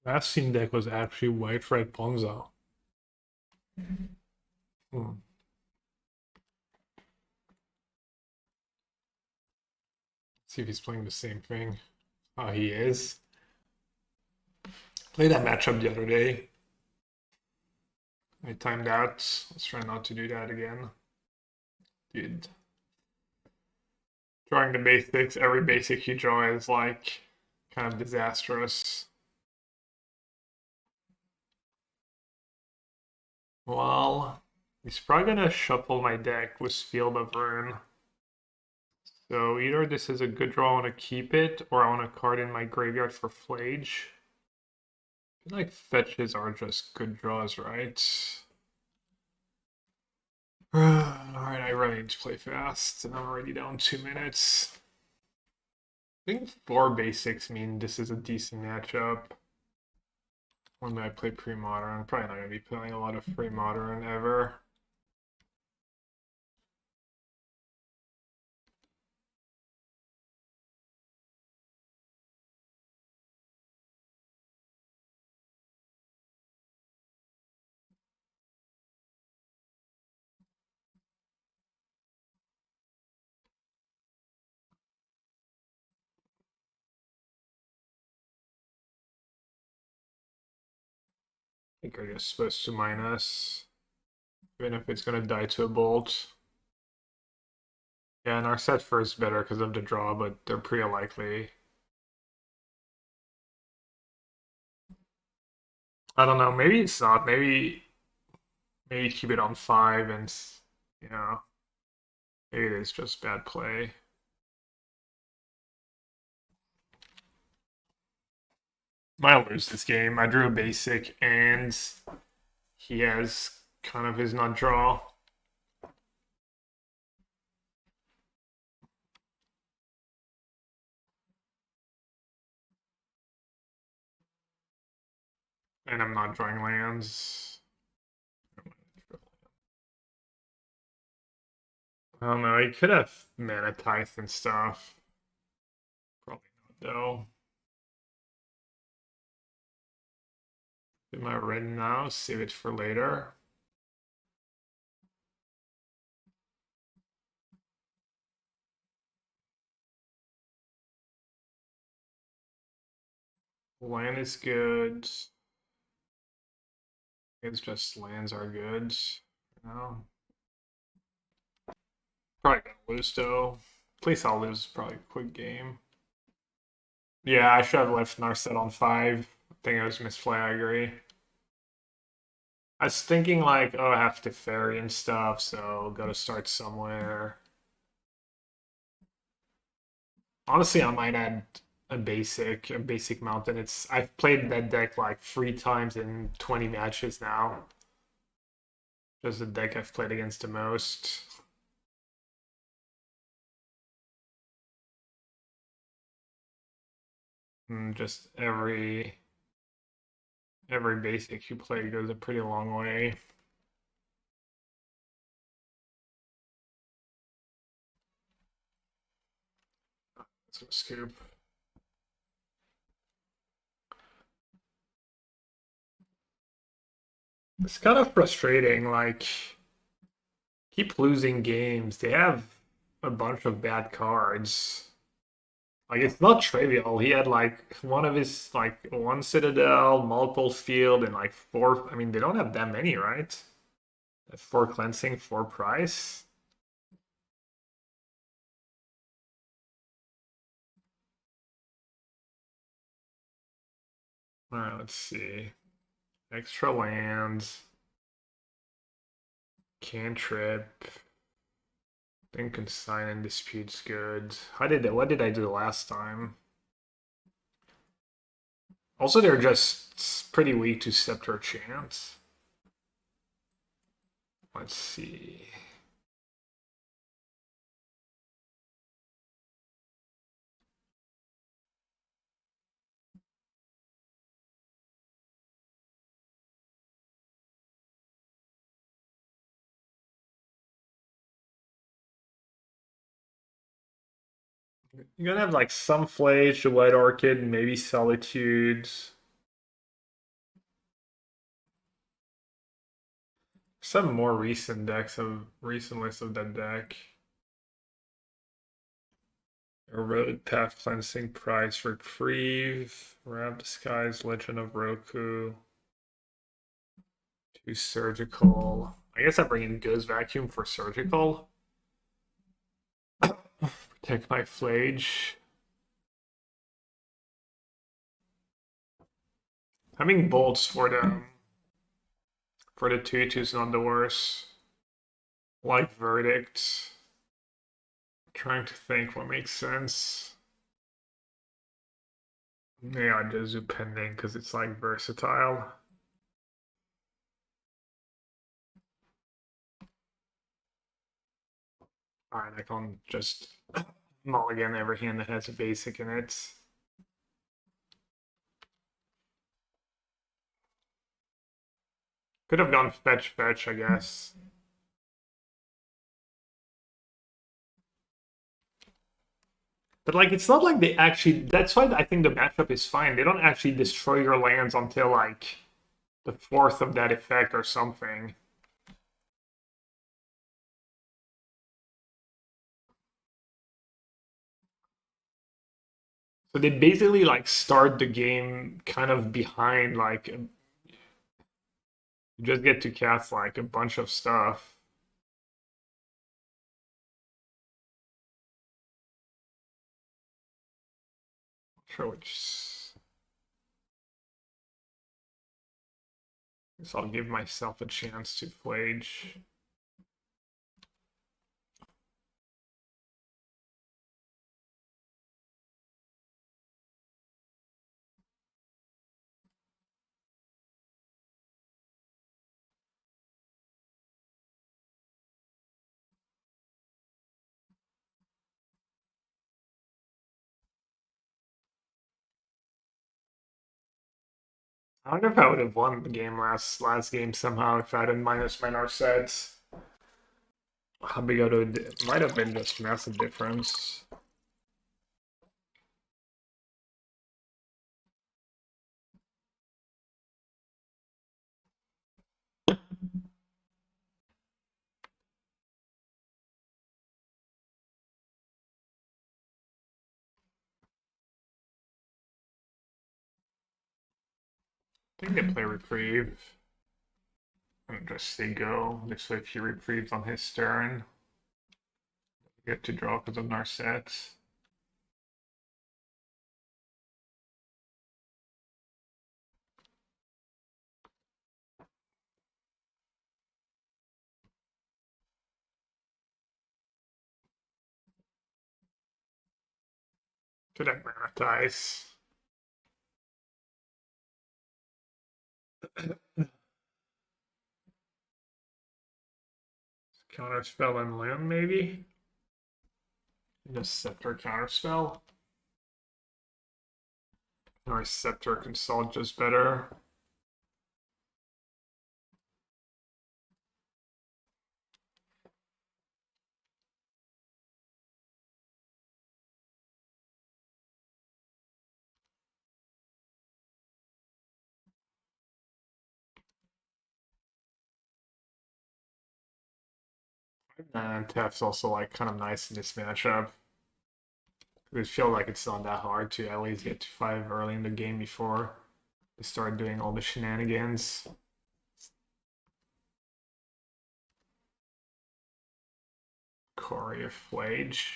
Last seen deck was actually white red Ponza. Hmm. See if he's playing the same thing. Oh, he is. Played that matchup the other day. I timed out. Let's try not to do that again. Dude, drawing the basics. Every basic you draw is like kind of disastrous. Well, he's probably gonna shuffle my deck with Field of Ruin. So either this is a good draw, I want to keep it, or I want a card in my graveyard for Flage. I feel like fetches are just good draws, right? Alright, I really need to play fast, and I'm already down 2 minutes. I think 4 basics mean this is a decent matchup. When do I play pre-modern? I'm probably not going to be playing a lot of pre-modern ever. I think I'm just supposed to minus, even if it's going to die to a bolt. Yeah, and our set first better because of the draw, but they're pretty likely. I don't know. Maybe it's not. Maybe keep it on 5 and you know maybe it is just bad play. Might lose this game. I drew a basic and he has kind of his nut draw. And I'm not drawing lands. I don't know. He could have mana tithe and stuff. Probably not though. Am I ready now? Save it for later. Land is good. It's just lands are good. You know? Probably gonna lose though. At least I'll lose probably a quick game. Yeah, I should have left Narset on 5. I think I was misplay, I agree. I was thinking like, oh, I have to ferry and stuff, so gotta start somewhere. Honestly, I might add a basic mountain. I've played that deck like 3 times in 20 matches now. Just the deck I've played against the most. Just every basic you play goes a pretty long way. Let's go scoop. It's kind of frustrating. Like, keep losing games. They have a bunch of bad cards. Like, it's not trivial. He had like one of his like one citadel, multiple field, and like 4. I mean, they don't have that many, right? 4 cleansing, 4 price. All right, let's see. Extra lands, cantrip. Then consign and dispute's good. What did I do last time? Also, they're just pretty weak to Scepter Chance. Let's see. You're gonna have like some Flage, the White Orchid, maybe Solitude. Some more recent lists of that deck. Erode Path Cleansing, Price Reprieve, Wrapped Skies, Legend of Roku, 2 Surgical. I guess I bring in Goes Vacuum for Surgical. Protect my Flage. Having bolts for the 2/2 is not the worst. Like Verdict. Trying to think what makes sense. Yeah, Jezu Pending because it's like versatile. Alright, I can just mulligan every hand that has a basic in it. Could have gone fetch fetch, I guess. But like it's not like they actually that's why I think the matchup is fine. They don't actually destroy your lands until like the fourth of that effect or something. So they basically like start the game kind of behind, like you just get to cast like a bunch of stuff. Not sure which. Guess I'll give myself a chance to flage. I wonder if I would have won the game last game somehow if I hadn't minus my Narset. How big it might have been just massive difference. I think they play reprieve. And just say go. This way if he reprieves on his turn, you get to draw because of Narset. Could have mana dice. Counterspell and Limb, maybe? Just Scepter counterspell. Or Scepter Consult just better. And Tap's also like kind of nice in this matchup. I feel like it's not that hard to at least get to 5 early in the game before they start doing all the shenanigans. Corey of Flage.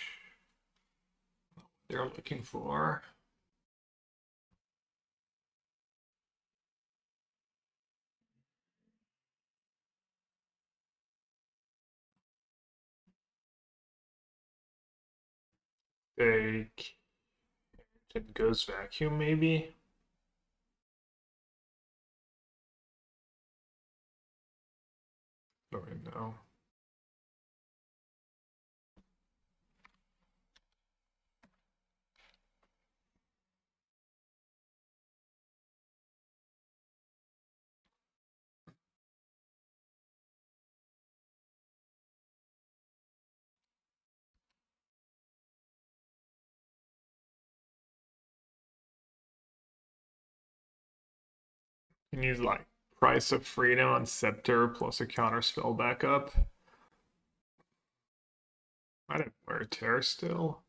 They're looking for. Take. It goes vacuum, maybe? Don't really know. You can use like Price of Freedom on Scepter plus a counterspell backup. Might have Wear Tear still.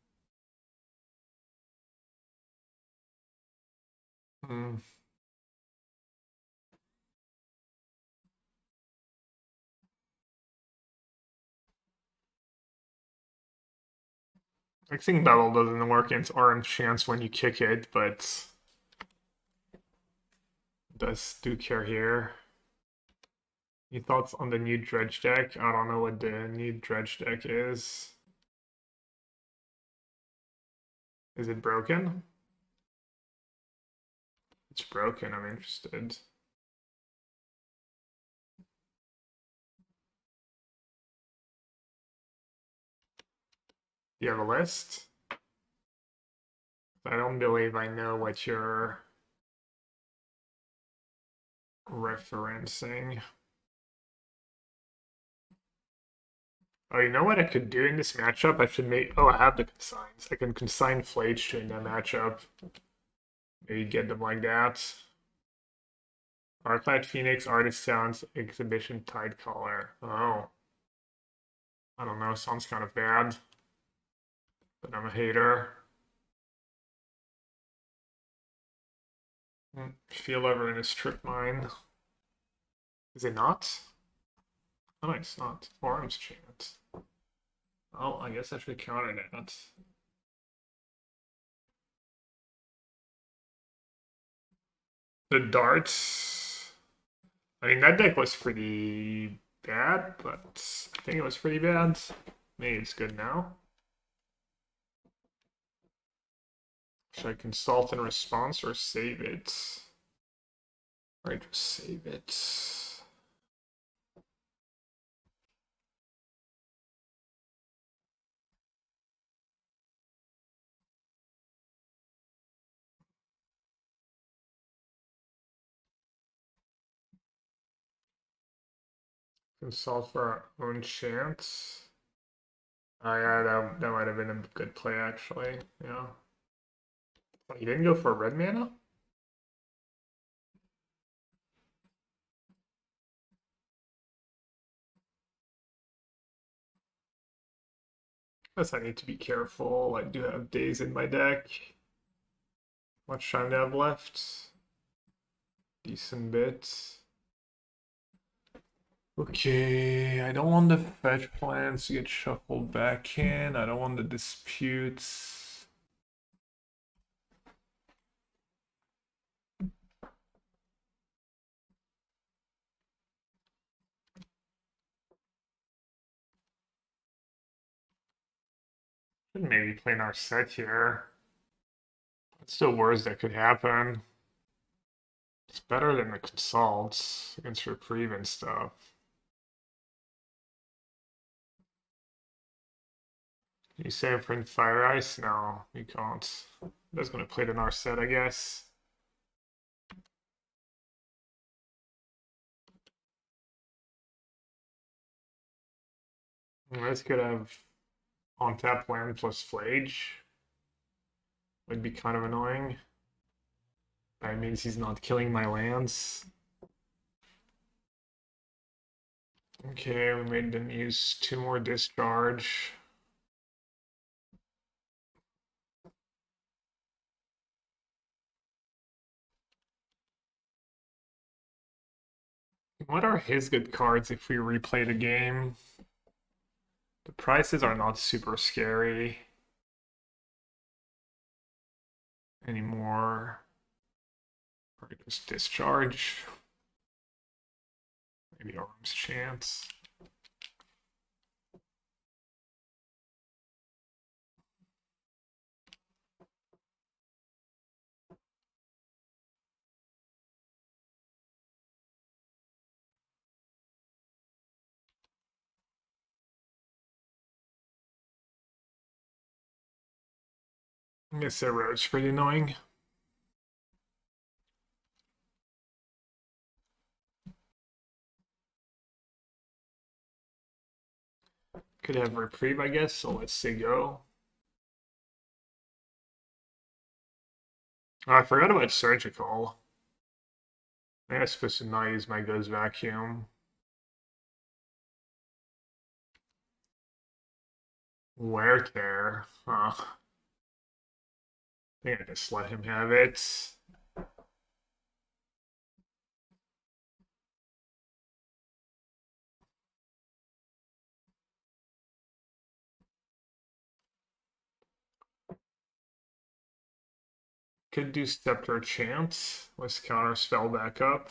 Hmm. Mixing Bevel doesn't work against Orange Chance when you kick it, but does do care here. Any thoughts on the new Dredge deck? I don't know what the new Dredge deck is. Is it broken? It's broken, I'm interested. Do you have a list? I don't believe I know what you're referencing. Oh, you know what I could do in this matchup? I should make... Oh, I have the consigns. I can consign Flage to in that matchup. Maybe get them like that. Arclight Phoenix, Artist Sounds, Exhibition, Tidecaller. Oh. I don't know, sounds kind of bad. But I'm a hater. Feel Ever in a Strip Mine. Is it not? Oh, no, it's not. Forums Chant. Oh, I guess I should counter that. The darts. I mean, that deck was pretty bad, but I think it was pretty bad. Maybe it's good now. Should I consult in response or save it? Or just save it. Consult for our own chance. Oh yeah, that might have been a good play actually. Yeah. Oh, you didn't go for red mana? Guess I need to be careful. I do have days in my deck. How much time do I have left? Decent bit. Okay, I don't want the fetch plans to get shuffled back in. I don't want the disputes. Should maybe play our set here. That's the worst that could happen. It's better than the consults against reprieve and stuff. Can you save for Fire Ice? No, you can't. That's gonna play it in our set, I guess. This could have on tap land plus Flage. Would be kind of annoying. That means he's not killing my lands. Okay, we made them use 2 more discharge. What are his good cards if we replay the game? The prices are not super scary anymore. Or just discharge. Maybe Arm's Chance. I guess that road's pretty annoying. Could have reprieve, I guess, so let's say go. Oh, I forgot about surgical. I'm supposed to not use my Ghost Vacuum. Wear Tear. Huh. I think I just let him have it. Could do Scepter Chant. Let's counter spell back up.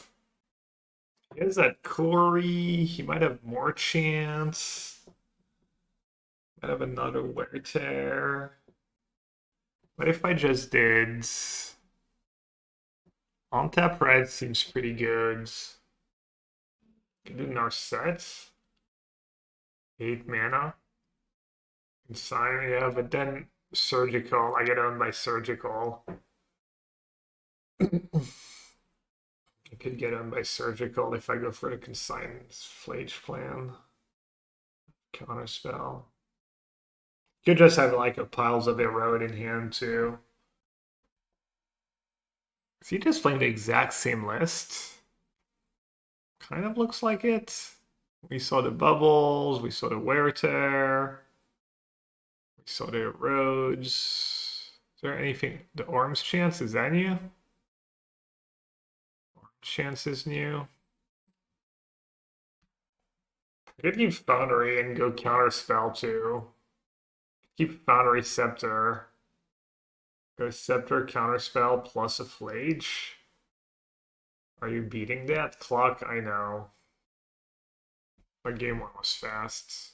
He has that Corey. He might have more chance. Might have another Wear Tear. What if I just did on tap red? Seems pretty good. Can do Narset. 8 mana. Consign, yeah, but then Surgical. I get owned by Surgical. I could get owned by Surgical if I go for the Consign Flage plan. Counter spell. Could just have like a piles of Erode in hand too. Is he just playing the exact same list? Kind of looks like it. We saw the bubbles, we saw the wear tear, we saw the erodes. Is there anything? The Orm's Chance, is that new? Orm's Chance is new. I could keep Foundry and go counter spell too. Keep Foundry Scepter. Go Scepter, Counterspell, plus a Flage. Are you beating that? Clock, I know. But game one was fast.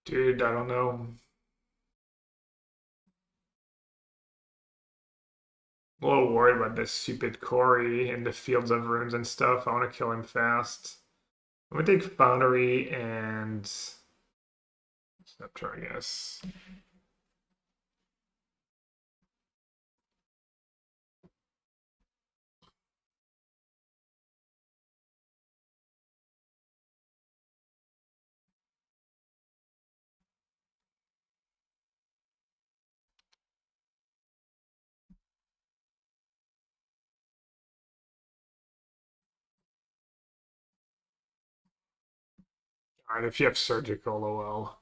Dude, I don't know. I'm a little worried about this stupid Corey in the Fields of Runes and stuff. I want to kill him fast. I'm gonna take Foundry and Scepter, I guess. Alright, if you have Surgical, oh well.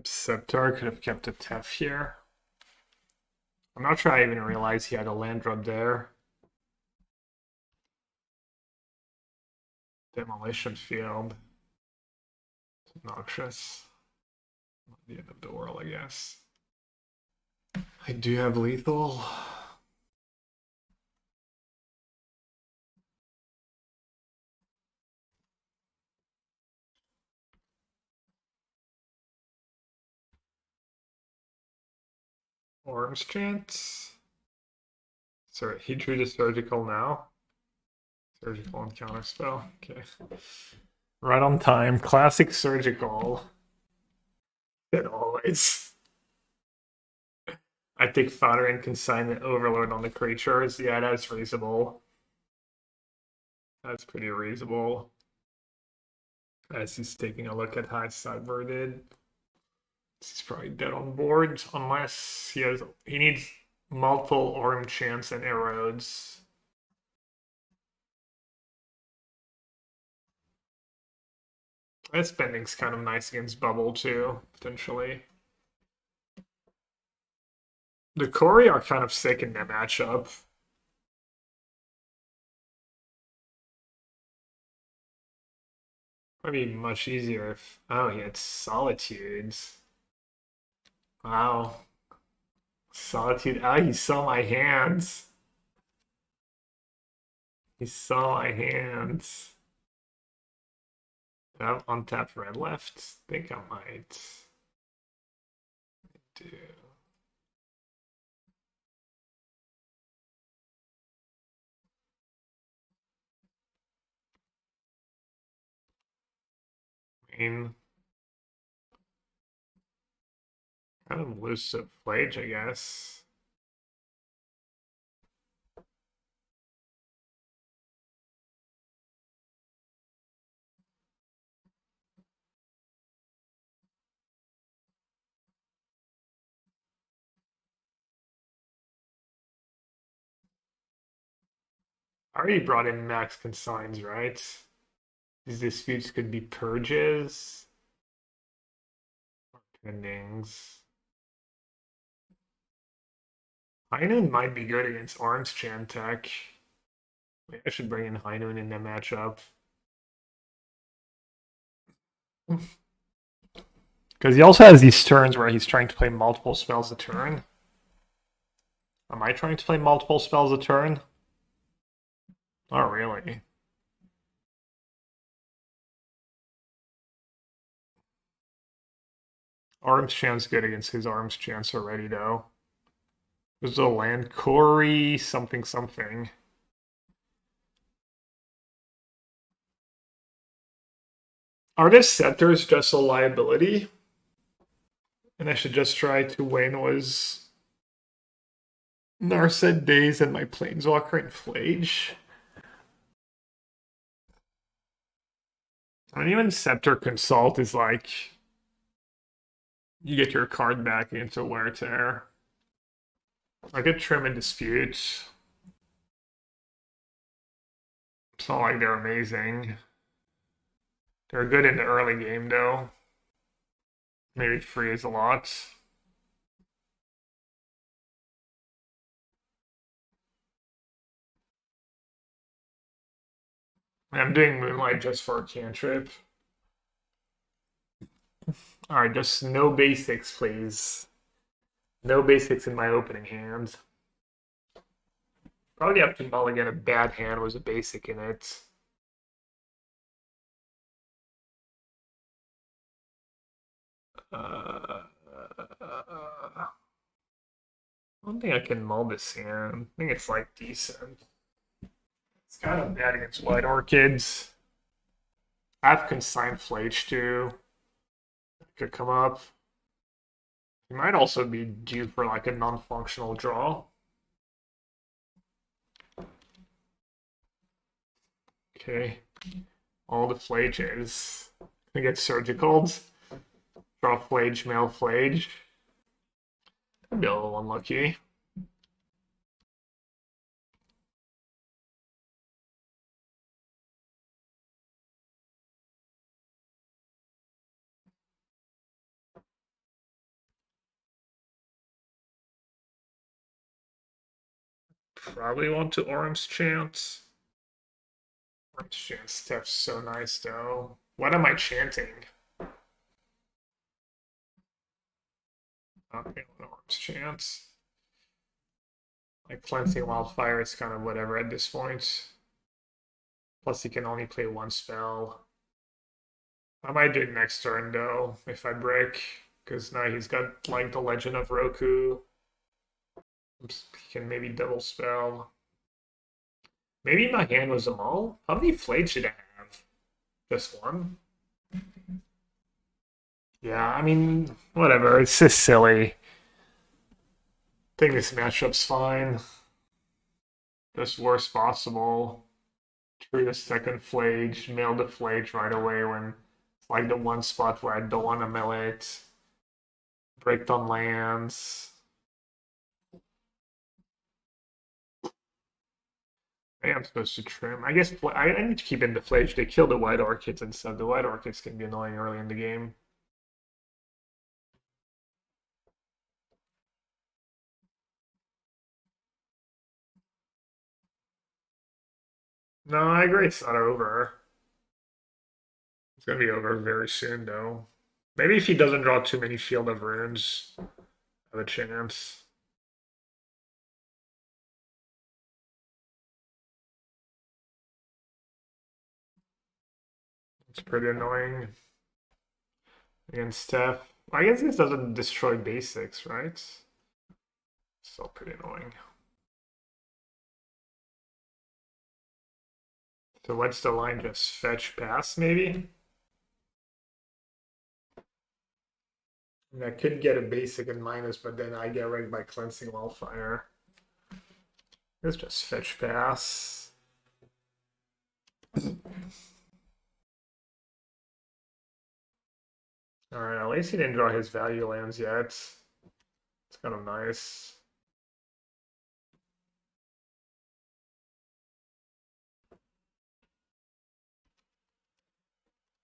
Scepter could have kept a Tef here. I'm not sure I even realized he had a land drop there. Demolition Field. It's obnoxious. Not the end of the world, I guess. I do have lethal. Orm's Chance. Sorry, he drew the Surgical now. Surgical and Counterspell. Okay. Right on time. Classic Surgical. It always. I take Fodder and Consignment Overload on the creatures. Yeah, that's reasonable. That's pretty reasonable. As he's taking a look at how it's subverted. He's probably dead on board unless he needs multiple Orm Chants and Erodes. That spending's kind of nice against Bubble too, potentially. The Corey are kind of sick in that matchup. Probably much easier if... Oh, he had Solitudes. Wow. Solitude. Ah, he saw my hands. He saw my hands. I have untapped red left. Think I might do. I mean, kind of elusive Flage, I guess. I already brought in max consigns, right? These disputes could be purges or pendings. Heinun might be good against Arms Chant tech. Maybe I should bring in Heinun in that matchup. Because he also has these turns where he's trying to play multiple spells a turn. Am I trying to play multiple spells a turn? Oh, really? Arms Chant's good against his Arms Chants already, though. There's a land Corey something something. Are the scepters just a liability? And I should just try to win was Narset Days and my Planeswalker and Flage. And even Scepter Consult is like you get your card back into Wear Tear. I could Trim and Dispute. It's not like they're amazing. They're good in the early game though. Maybe freeze a lot. I'm doing Moonlight just for a cantrip. Alright, just no basics, please. No basics in my opening hand. Probably have to mulligan a bad hand was a basic in it. I don't think I can mull this hand. I think it's like decent. It's kind of bad against White Orchids. I have Consigned Flage too. Could come up. He might also be due for like a non-functional draw. Okay. All the Flages. I get Surgicals. Draw Flage, Mail Flage. I'd be a little unlucky. Probably want to Orange Chant. Orange Chant stuff's so nice though. What am I chanting? Okay, Orange Chant. Like Cleansing Wildfire is kind of whatever at this point. Plus he can only play one spell. I might do it next turn though, if I break. Because now he's got like the Legend of Roku. He can maybe double spell. Maybe my hand was a mull? How many Flades did I have? Just one? Yeah, I mean, whatever. It's just silly. I think this matchup's fine. Just worst possible. True the second Flage, mail the Flage right away when it's like the one spot where I don't want to mill it. Break on lands. I am supposed to trim. I guess I need to keep in the Flage. They kill the White Orchids and stuff. The White Orchids can be annoying early in the game. No, I agree. It's not over. It's gonna be over very soon, though. Maybe if he doesn't draw too many Field of Runes, I have a chance. It's pretty annoying against Steph. I guess this doesn't destroy basics, right? Still pretty annoying. So what's the line? Just fetch pass, maybe? And I could get a basic and minus, but then I get wrecked by cleansing wildfire. It's just fetch pass. Alright, at least he didn't draw his value lands yet. It's kind of nice.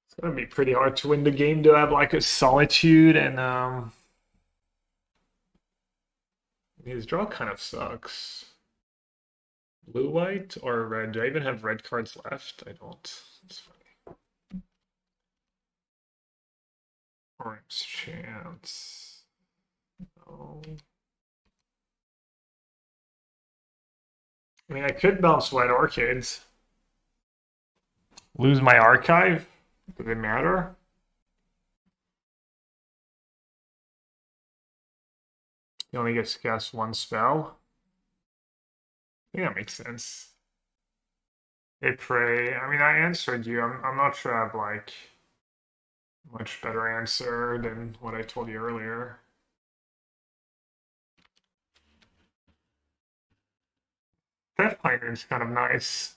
It's gonna be pretty hard to win the game to have like a solitude and his draw kind of sucks. Blue white or red? Do I even have red cards left? I don't. It's funny. Orange chance. No. I mean, I could bounce white orchids. Lose my archive? Does it matter? He only gets to cast one spell. I think that makes sense. They pray. I mean, I answered you. I'm not sure I have like much better answer than what I told you earlier. Pathfinder is kind of nice.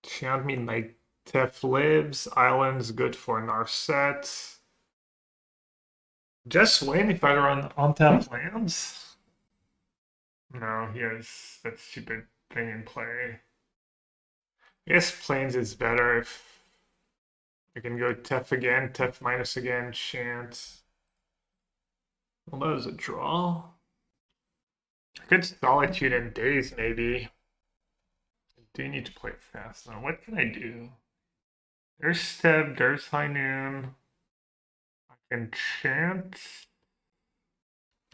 Chant me like Tef lives. Island's good for Narset. Just win if I run on-tap lands? No, he has that stupid thing in play. I guess planes is better if I can go Tef again, Tef minus again, Chant. Well, that was a draw. I could Solitude in Days, maybe. I do need to play fast now. What can I do? There's Steb, there's High Noon. I can Chant.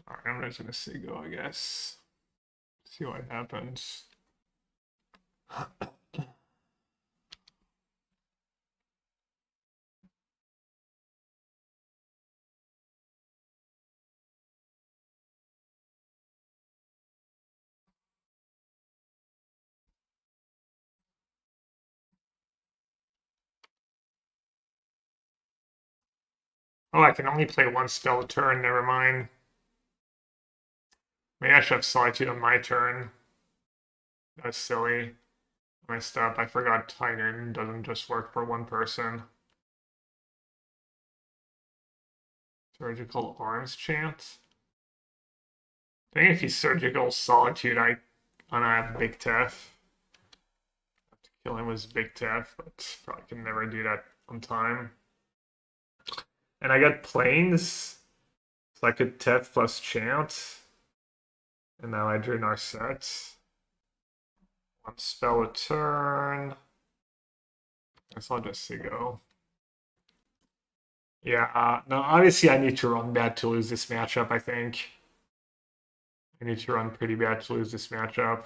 Alright, I'm just gonna say go, I guess. See what happens. Oh, I can only play one spell a turn, never mind. Maybe I should have Solitude on my turn. That's silly. Messed up. I forgot Titan doesn't just work for one person. Surgical Arms Chant. I think if he's Surgical Solitude, I have Big Tef. Have to kill him with Big Tef, but probably can never do that on time. And I got Planes, so I could Tef plus Chant. And now I drew Narset. One spell a turn. I guess I'll just say go. Yeah, no, obviously I need to run bad to lose this matchup, I think. I need to run pretty bad to lose this matchup.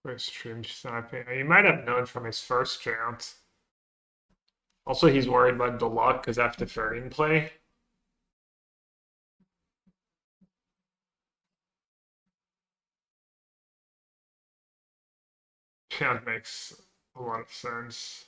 First stream sniping. He might have known from his first chant. Also, he's worried about the luck because after Farian play. Chant makes a lot of sense.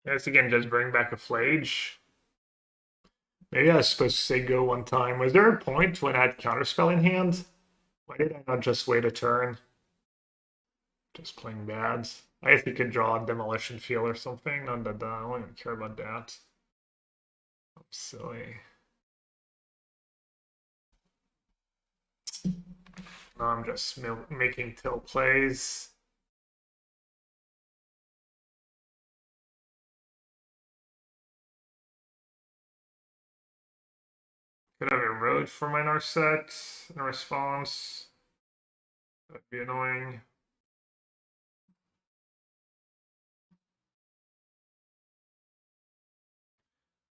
Yes, again, just bring back a Flage. Maybe I was supposed to say go one time. Was there a point when I had counterspell in hand? Why did I not just wait a turn? Just playing bad. I guess you could draw a demolition field or something. Not that I don't even care about that. I'm silly. No, I'm just making tilt plays. Could have a road for my Narset in response. That'd be annoying.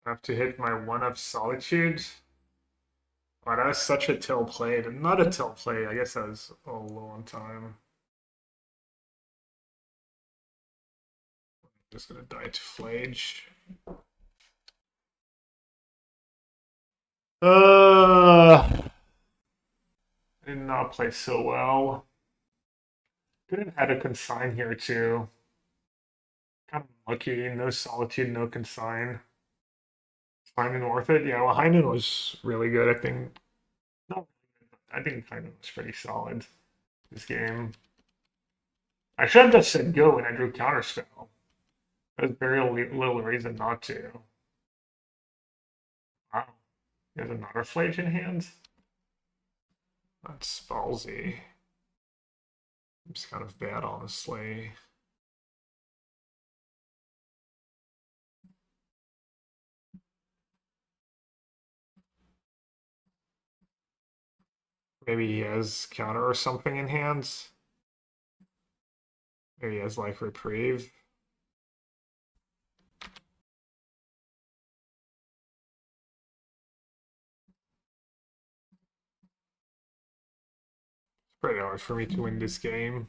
I have to hit my one of Solitude. Oh, that was such a tilt play. Not a tilt play. I guess that was a low on time. Just gonna die to Flage. I did not play so well. Could have had a consign here too. Kind of lucky. No Solitude, no consign. Hyman worth it? Yeah, well, Hyman was really good. I think. No, I think Hyman was pretty solid this game. I should have just said go when I drew counterspell. There's very little reason not to. Wow, he has another Flage in hand. That's ballsy. It's kind of bad, honestly. Maybe he has counter or something in hands. Maybe he has like reprieve. It's pretty hard for me to win this game.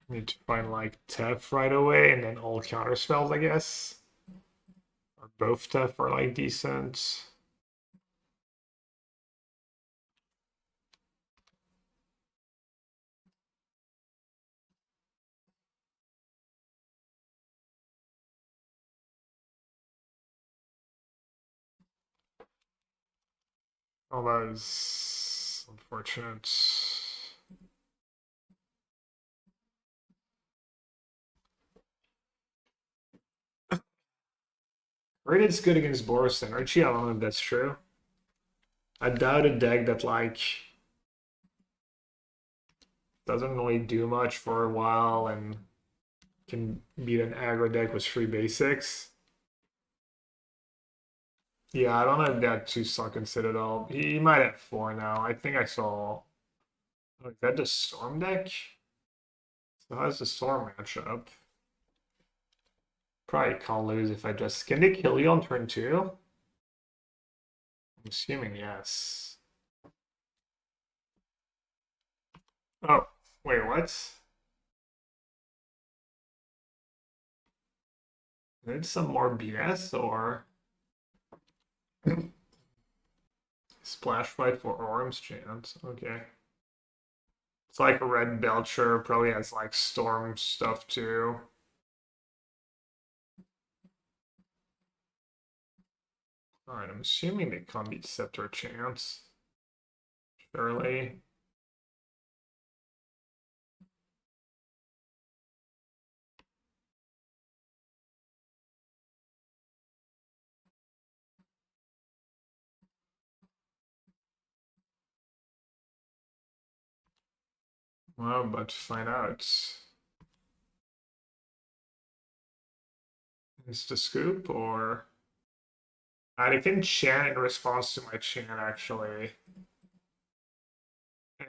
Need to find like Tef right away and then all counter spells, I guess. Or both Tef are like decent. Oh, that is unfortunate. Raid is good against Boros Energy. I don't know if that's true. I doubt a deck that like doesn't really do much for a while and can beat an aggro deck with 3 basics. Yeah, I don't know if that 2 suck in Citadel. He might have 4 now. I think I saw. Oh, is that the Storm deck? So how's the Storm matchup? Probably can't lose if I just. Can they kill you on turn 2? I'm assuming yes. Oh, wait, what? Did some more BS or splash fight for Orm's chance? Okay. It's like a red Belcher, probably has like storm stuff too. Alright, I'm assuming they can't beat Scepter chance. Surely. Well, but to find out. Is the scoop or I can chant in response to my chant actually.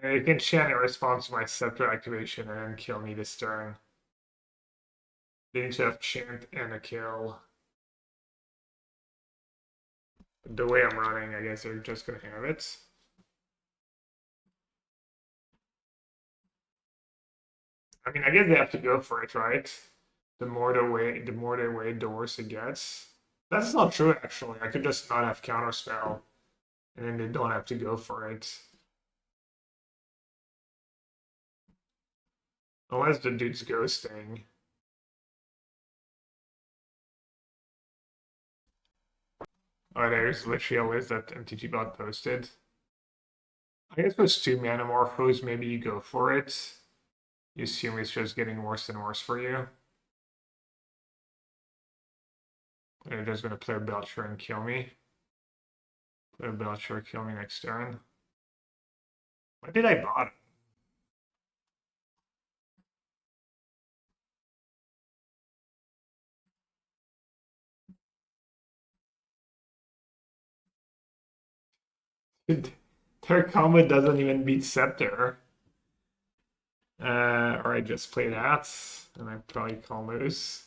I can chant in response to my scepter activation and then kill me this turn. They need to have chant and a kill. The way I'm running, I guess they're just gonna have it. I mean, I guess they have to go for it, right? The more they wait, the worse it gets. That's not true, actually. I could just not have counterspell, and then they don't have to go for it. Unless the dude's ghosting. Oh, there's literally a list that MTGBot posted. I guess with two mana morphos, maybe you go for it. You assume it's just getting worse and worse for you. They're just gonna play Belcher and kill me. Play Belcher, kill me next turn. Why did I bottom? Their combo doesn't even beat Scepter. Or I just play that, and I probably call lose.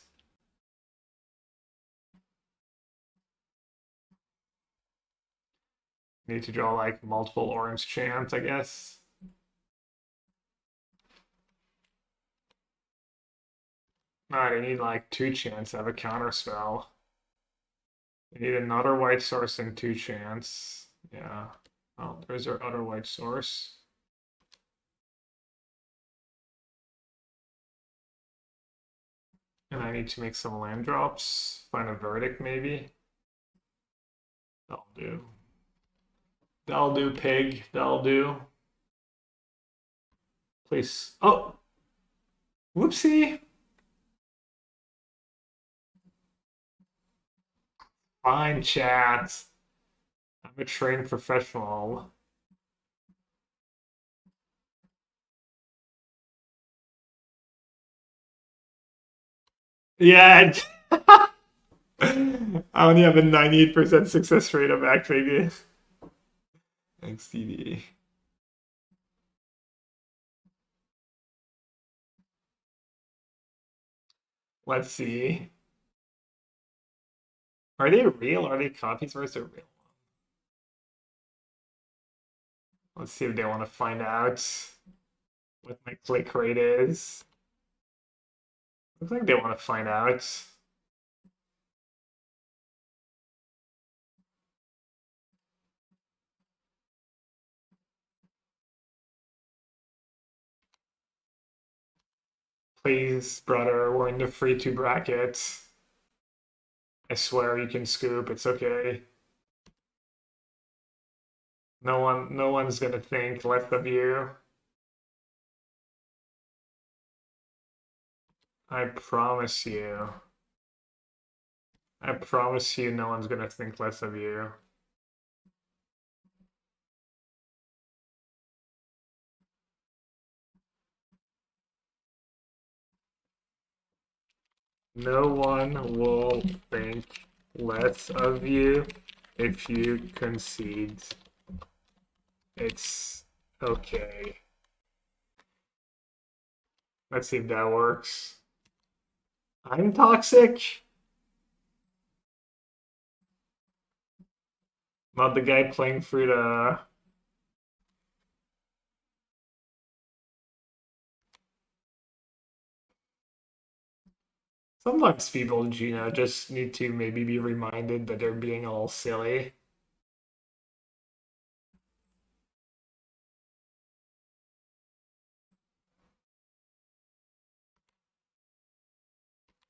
Need to draw like multiple orange chants, I guess. I need like two chants to have a counter spell. I need another white source and two chants. Yeah. Oh, there's our other white source. And I need to make some land drops. Find a verdict, maybe. That'll do. That'll do, pig. That'll do. Please. Oh! Whoopsie! Fine, chat. I'm a trained professional. Yeah. I only have a 98% success rate of activating XTD. Let's see. Are they real? Are they copies or is it real? Let's see if they want to find out what my click rate is. Looks like they want to find out. Please, brother, we're in the free two bracket. I swear you can scoop, it's okay. No one's gonna think less of you. I promise you. I promise you no one's gonna think less of you. No one will think less of you if you concede. It's okay. Let's see if that works. I'm toxic. Not the guy playing through the. Sometimes people, just need to maybe be reminded that they're being all silly.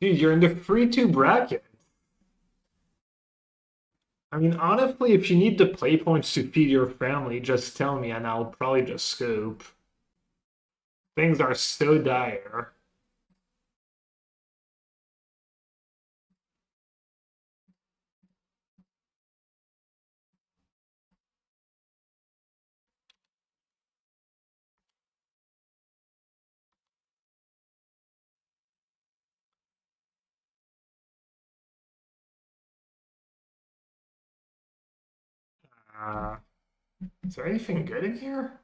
Dude, you're in the free two bracket. I mean, honestly, if you need the play points to feed your family, just tell me and I'll probably just scoop. Things are so dire. Uh, is there anything good in here?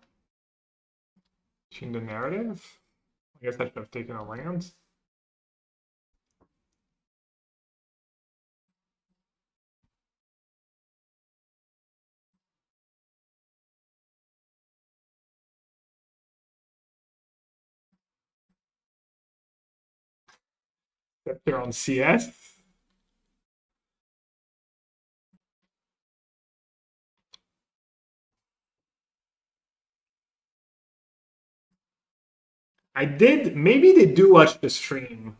Change the narrative? I guess I should have taken a land. Except they're on CS. I did. Maybe they do watch the stream.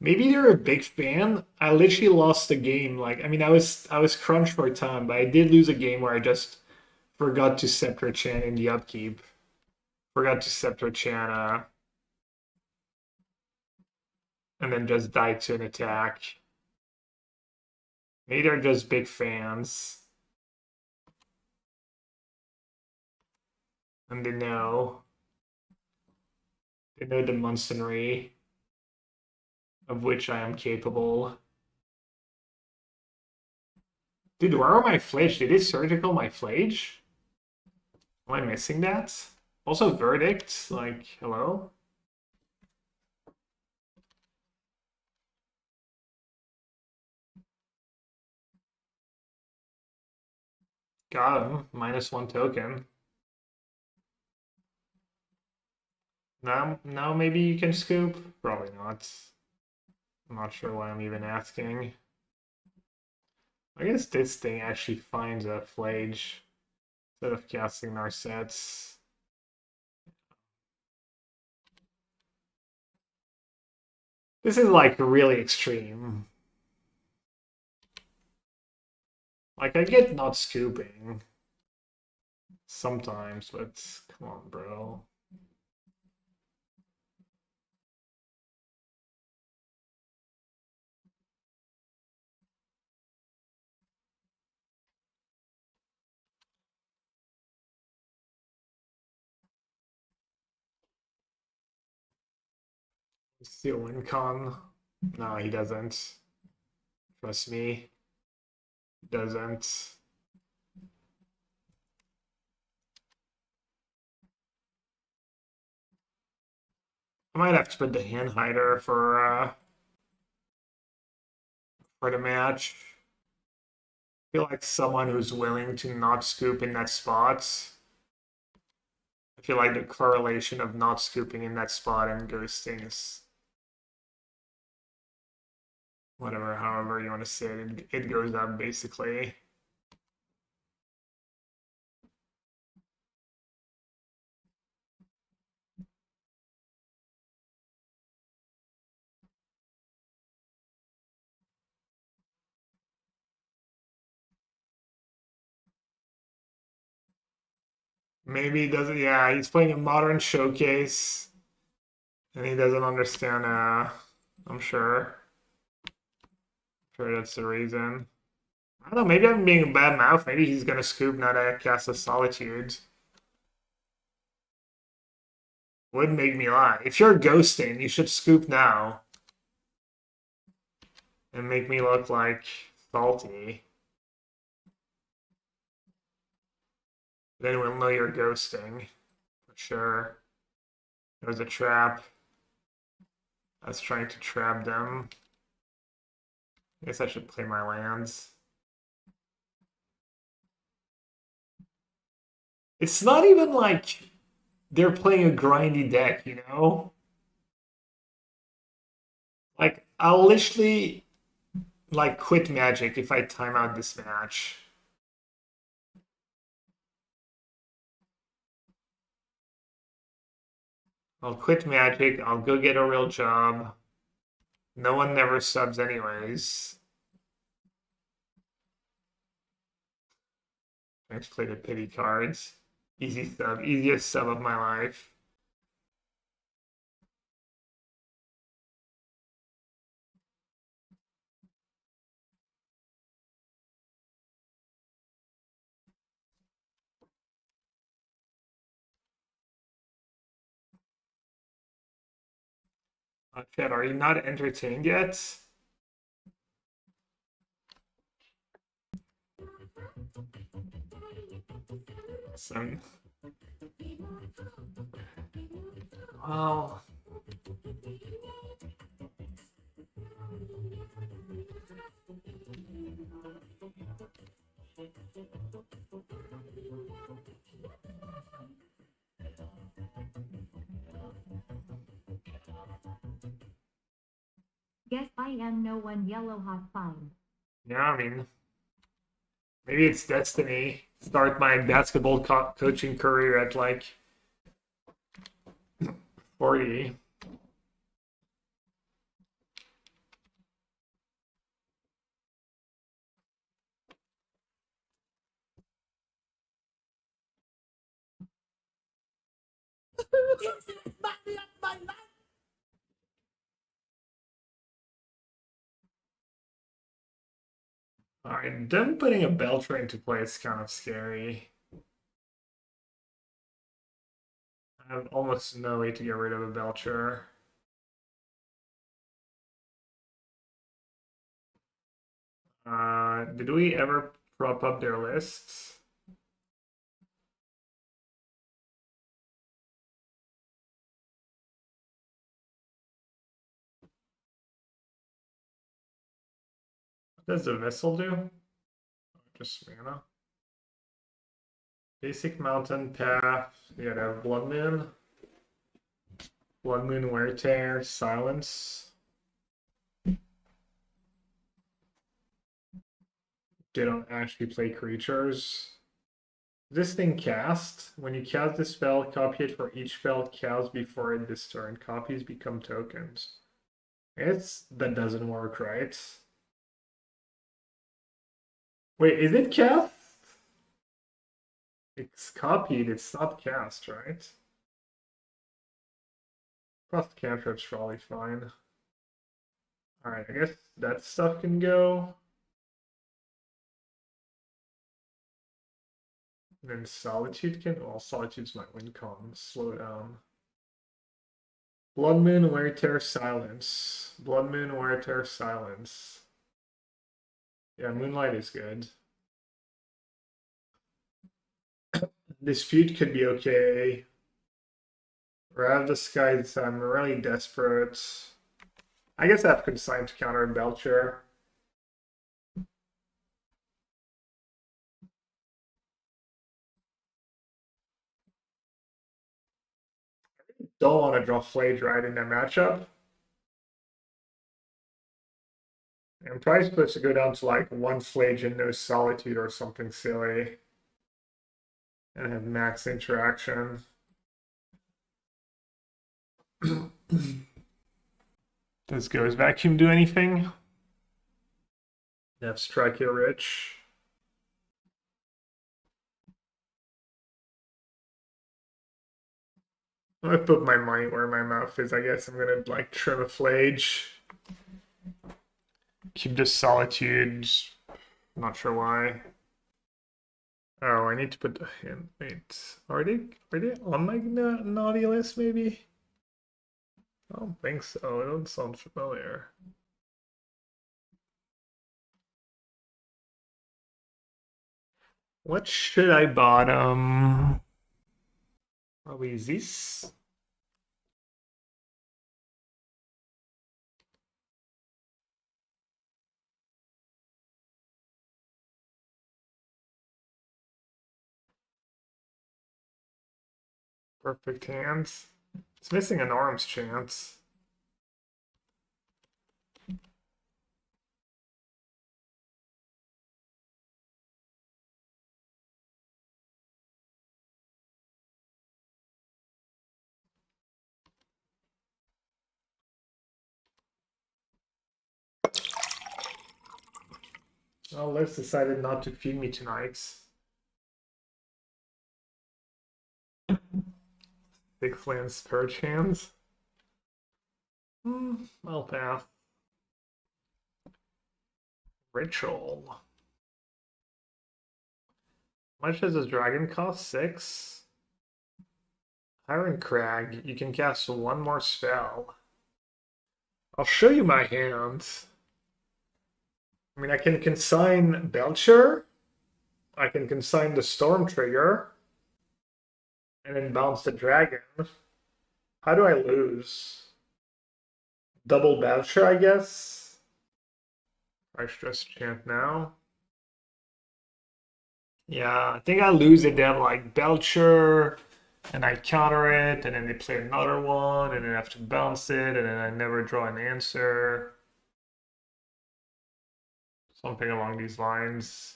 Maybe they're a big fan. I literally lost a game. Like, I mean, I was crunched for time, but I did lose a game where I just forgot to Scepter Chan in the upkeep. Forgot to Scepter Chan, and then just died to an attack. Maybe they're just big fans, and they know the monsterry of which I am capable. Dude, where are my flage? Did it surgical my flage? Am I missing that? Also, verdict. Like, hello. Got him. -1 token. Now maybe you can scoop? Probably not. I'm not sure why I'm even asking. I guess this thing actually finds a flage instead of casting Narsets. This is like really extreme. Like I get not scooping sometimes, but come on, bro. Steal win con. No, he doesn't. Trust me. He doesn't. I might have to put the hand hider for the match. I feel like someone who's willing to not scoop in that spot. I feel like the correlation of not scooping in that spot and ghosting is whatever, however you want to say it, it goes up basically. Maybe he doesn't, yeah, he's playing a modern showcase and he doesn't understand, I'm sure. Sure that's the reason. I don't know, maybe I'm being a bad mouth. Maybe he's gonna scoop now that I cast a Solitude. Would make me lie. If you're ghosting, you should scoop now. And make me look like salty. Then we'll know you're ghosting. For sure. There's a trap. I was trying to trap them. I guess I should play my lands. It's not even like they're playing a grindy deck, you know? Like, I'll literally like quit Magic if I time out this match. I'll quit Magic, I'll go get a real job. No one never subs anyways. I just play the pity cards. Easy sub, easiest sub of my life. Chad, are you not entertained yet? Some. Well. Guess I am no one yellow hot fine. Yeah, I mean, maybe it's destiny. Start my basketball coaching career at like 40. Alright, them putting a Belcher into play is kind of scary. I have almost no way to get rid of a Belcher. Did we ever prop up their lists? What does the Vessel do? Just mana. Basic Mountain Path. You gotta have Blood Moon. Blood Moon, Wear Tear, Silence. They don't actually play creatures. This thing cast. When you cast the spell, copy it for each spell cast before it this turn. Copies become tokens. That doesn't work, right? Wait, is it cast? It's copied, it's not cast, right? Cross cantrip's probably fine. Alright, I guess that stuff can go. And then Solitude can. Well, Solitude's my win con. Slow down. Blood Moon, Wear Tear, Silence. Blood Moon, Wear Tear, Silence. Yeah, Moonlight is good. Dispute could be okay. Rav the Skies, I'm really desperate. I guess I have Consign to counter Belcher. Don't want to draw Flage right in that matchup. I'm probably supposed to go down to like one Flage and no Solitude or something silly. And have max interaction. Does Go's Vacuum do anything? That's Strike It Rich. I put my money where my mouth is. I guess I'm gonna like trim a Flage. Keep this Solitude. Not sure why. Oh, I need to put the hint. Wait, are they on my naughty list? Maybe. I don't think so. It don't sound familiar. What should I bottom? Probably this. Perfect hands. It's missing an arms chance. Well, Liz decided not to feed me tonight. 6 lands per chance. I'll pass. Ritual. How much does this dragon cost? 6? Iron Crag. You can cast one more spell. I'll show you my hands. I mean, I can consign Belcher. I can consign the Storm Trigger. And then bounce the dragon. How do I lose? Double Belcher, I guess. I should just chant now. Yeah, I think I lose it. They have like Belcher, and I counter it, and then they play another one, and then I have to bounce it, and then I never draw an answer. Something along these lines.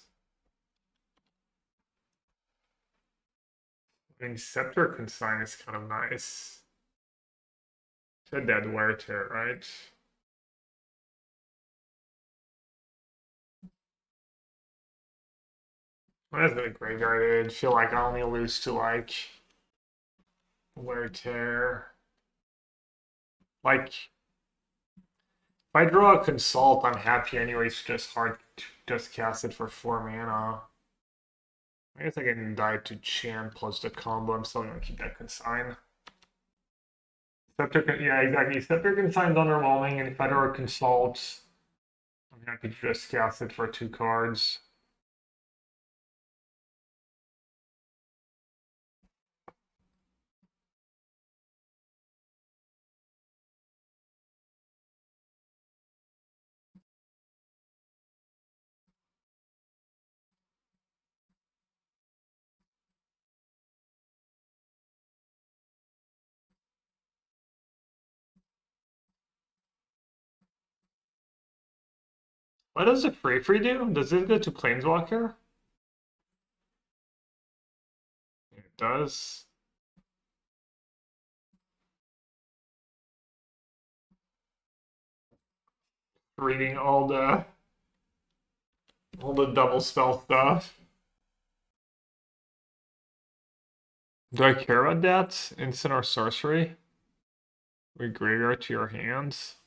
I mean, Scepter Consign is kind of nice. It's a dead wear tear, right? That's a graveyard. I feel like I only lose to like Wear tear. Like, if I draw a consult, I'm happy anyways. Just hard to just cast it for 4 mana. I guess I can die to Chant plus the combo. I'm still gonna keep that consign. Scepter, yeah, exactly. Scepter consign's underwhelming, and if I draw a consult, I'm happy to just cast it for 2 cards. What does the free do? Does it go to Planeswalker? It does. Reading all the double spell stuff. Do I care about that? Instant or sorcery? We graveyard to your hands.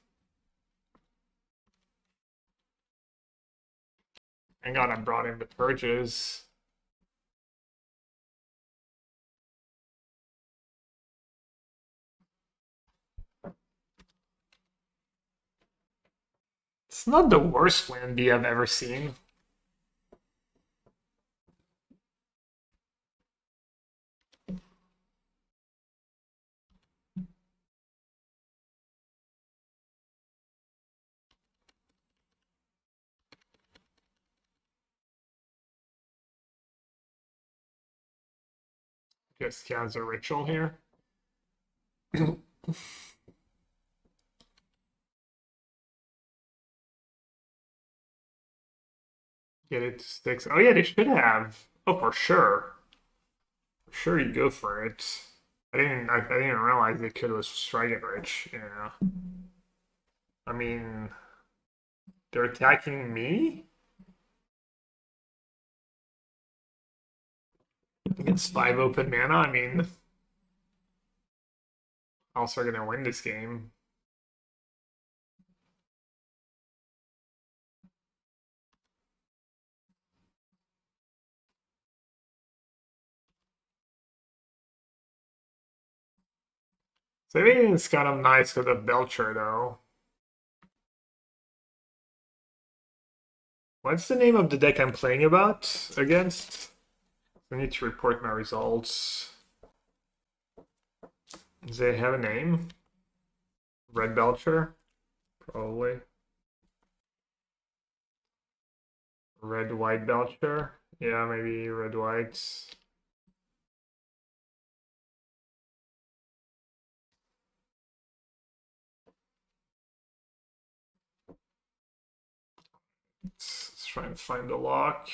Thank God I brought in the purges. It's not the worst land B I've ever seen. Just has a ritual here. Get it to 6. Oh yeah, they should have. Oh, for sure. For sure you'd go for it. I didn't realize the kid was striking rich. Yeah. I mean, they're attacking me? It's 5 open mana. I mean, also gonna win this game. So I think it's kind of nice with the Belcher though. What's the name of the deck I'm playing about against? I need to report my results. Does it have a name? Red Belcher? Probably. Red White Belcher? Yeah, maybe Red White. Let's try and find the lock.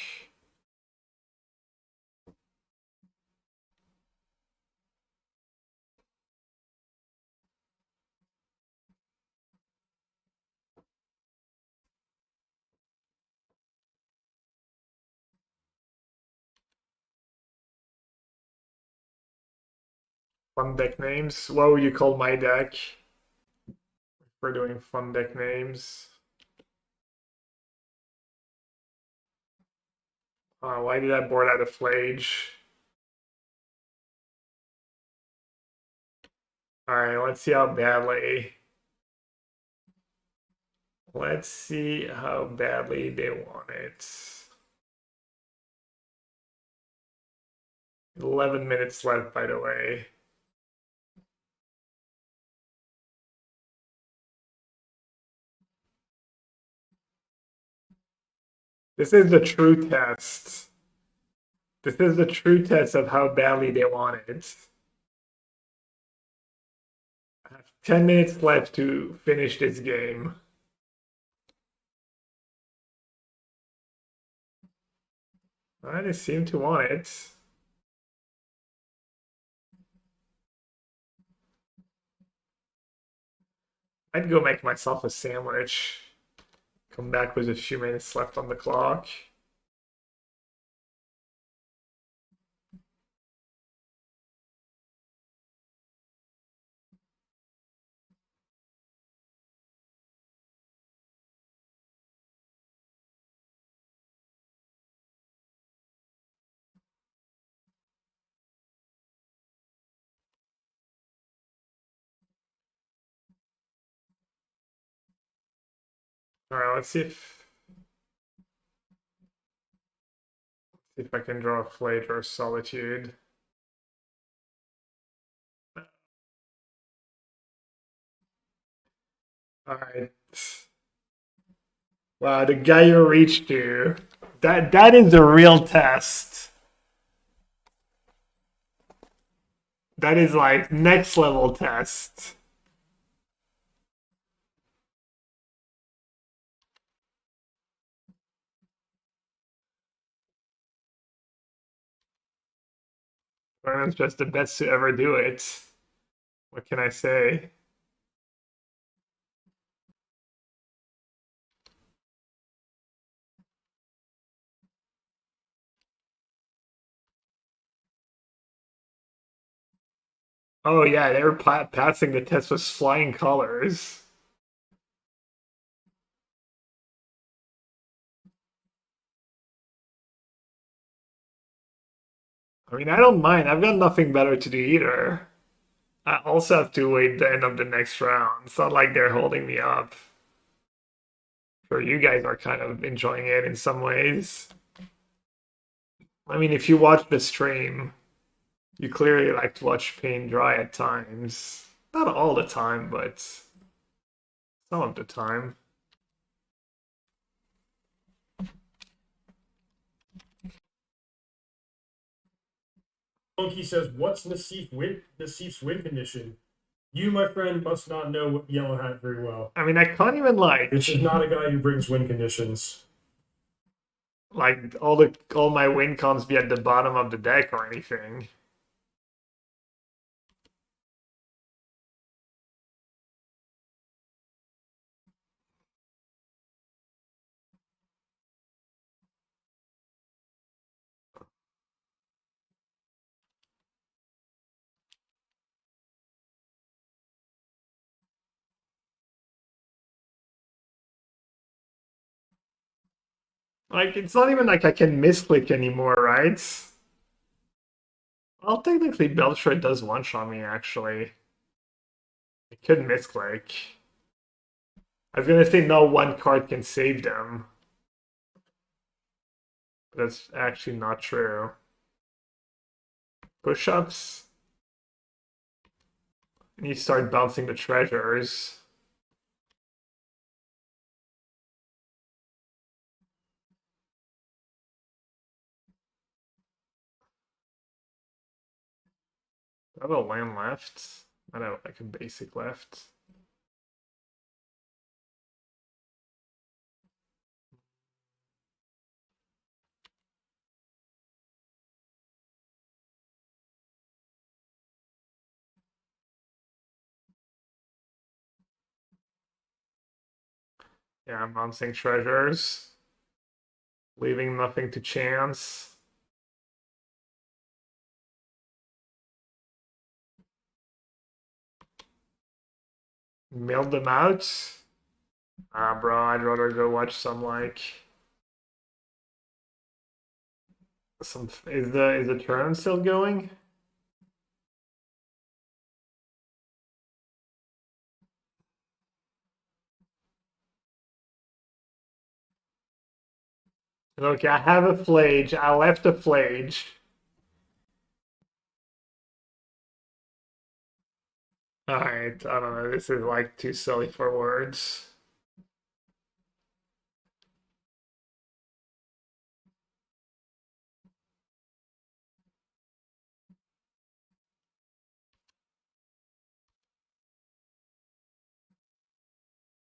Fun deck names. What would you call my deck? We're doing fun deck names. Why did I board out a Flage? Alright, let's see how badly. Let's see how badly they want it. 11 minutes left, by the way. This is the true test. This is the true test of how badly they want it. I have 10 minutes left to finish this game. They seem to want it. I'd go make myself a sandwich. Come back with a few minutes left on the clock. Alright, let's see if I can draw a Flage or Solitude. Alright. Wow, the guy you reached to. That is a real test. That is like next level test. Vernon's just the best to ever do it. What can I say? Oh yeah, they were passing the test with flying colors. I mean, I don't mind. I've got nothing better to do either. I also have to wait the end of the next round. It's not like they're holding me up. Sure, you guys are kind of enjoying it in some ways. I mean, if you watch the stream, you clearly like to watch paint dry at times. Not all the time, but some of the time. Monkey says, "What's Nassif's win condition? You, my friend, must not know Yellow Hat very well. I mean, I can't even like This is not a guy who brings win conditions. like all my win cons be at the bottom of the deck or anything. Like, it's not even like I can misclick anymore, right? Well, technically, Belcher does one-shot me, actually. I could misclick. I was gonna say no one card can save them. But that's actually not true. Push-ups. And you start bouncing the treasures. I have a land left. I don't have like a basic left. Yeah, I'm bouncing treasures. Leaving nothing to chance. Mailed them out. Ah, bro, I'd rather go watch some like some. Is the tournament still going? Okay, I have a flage. I left a flage. Alright, I don't know. This is like too silly for words.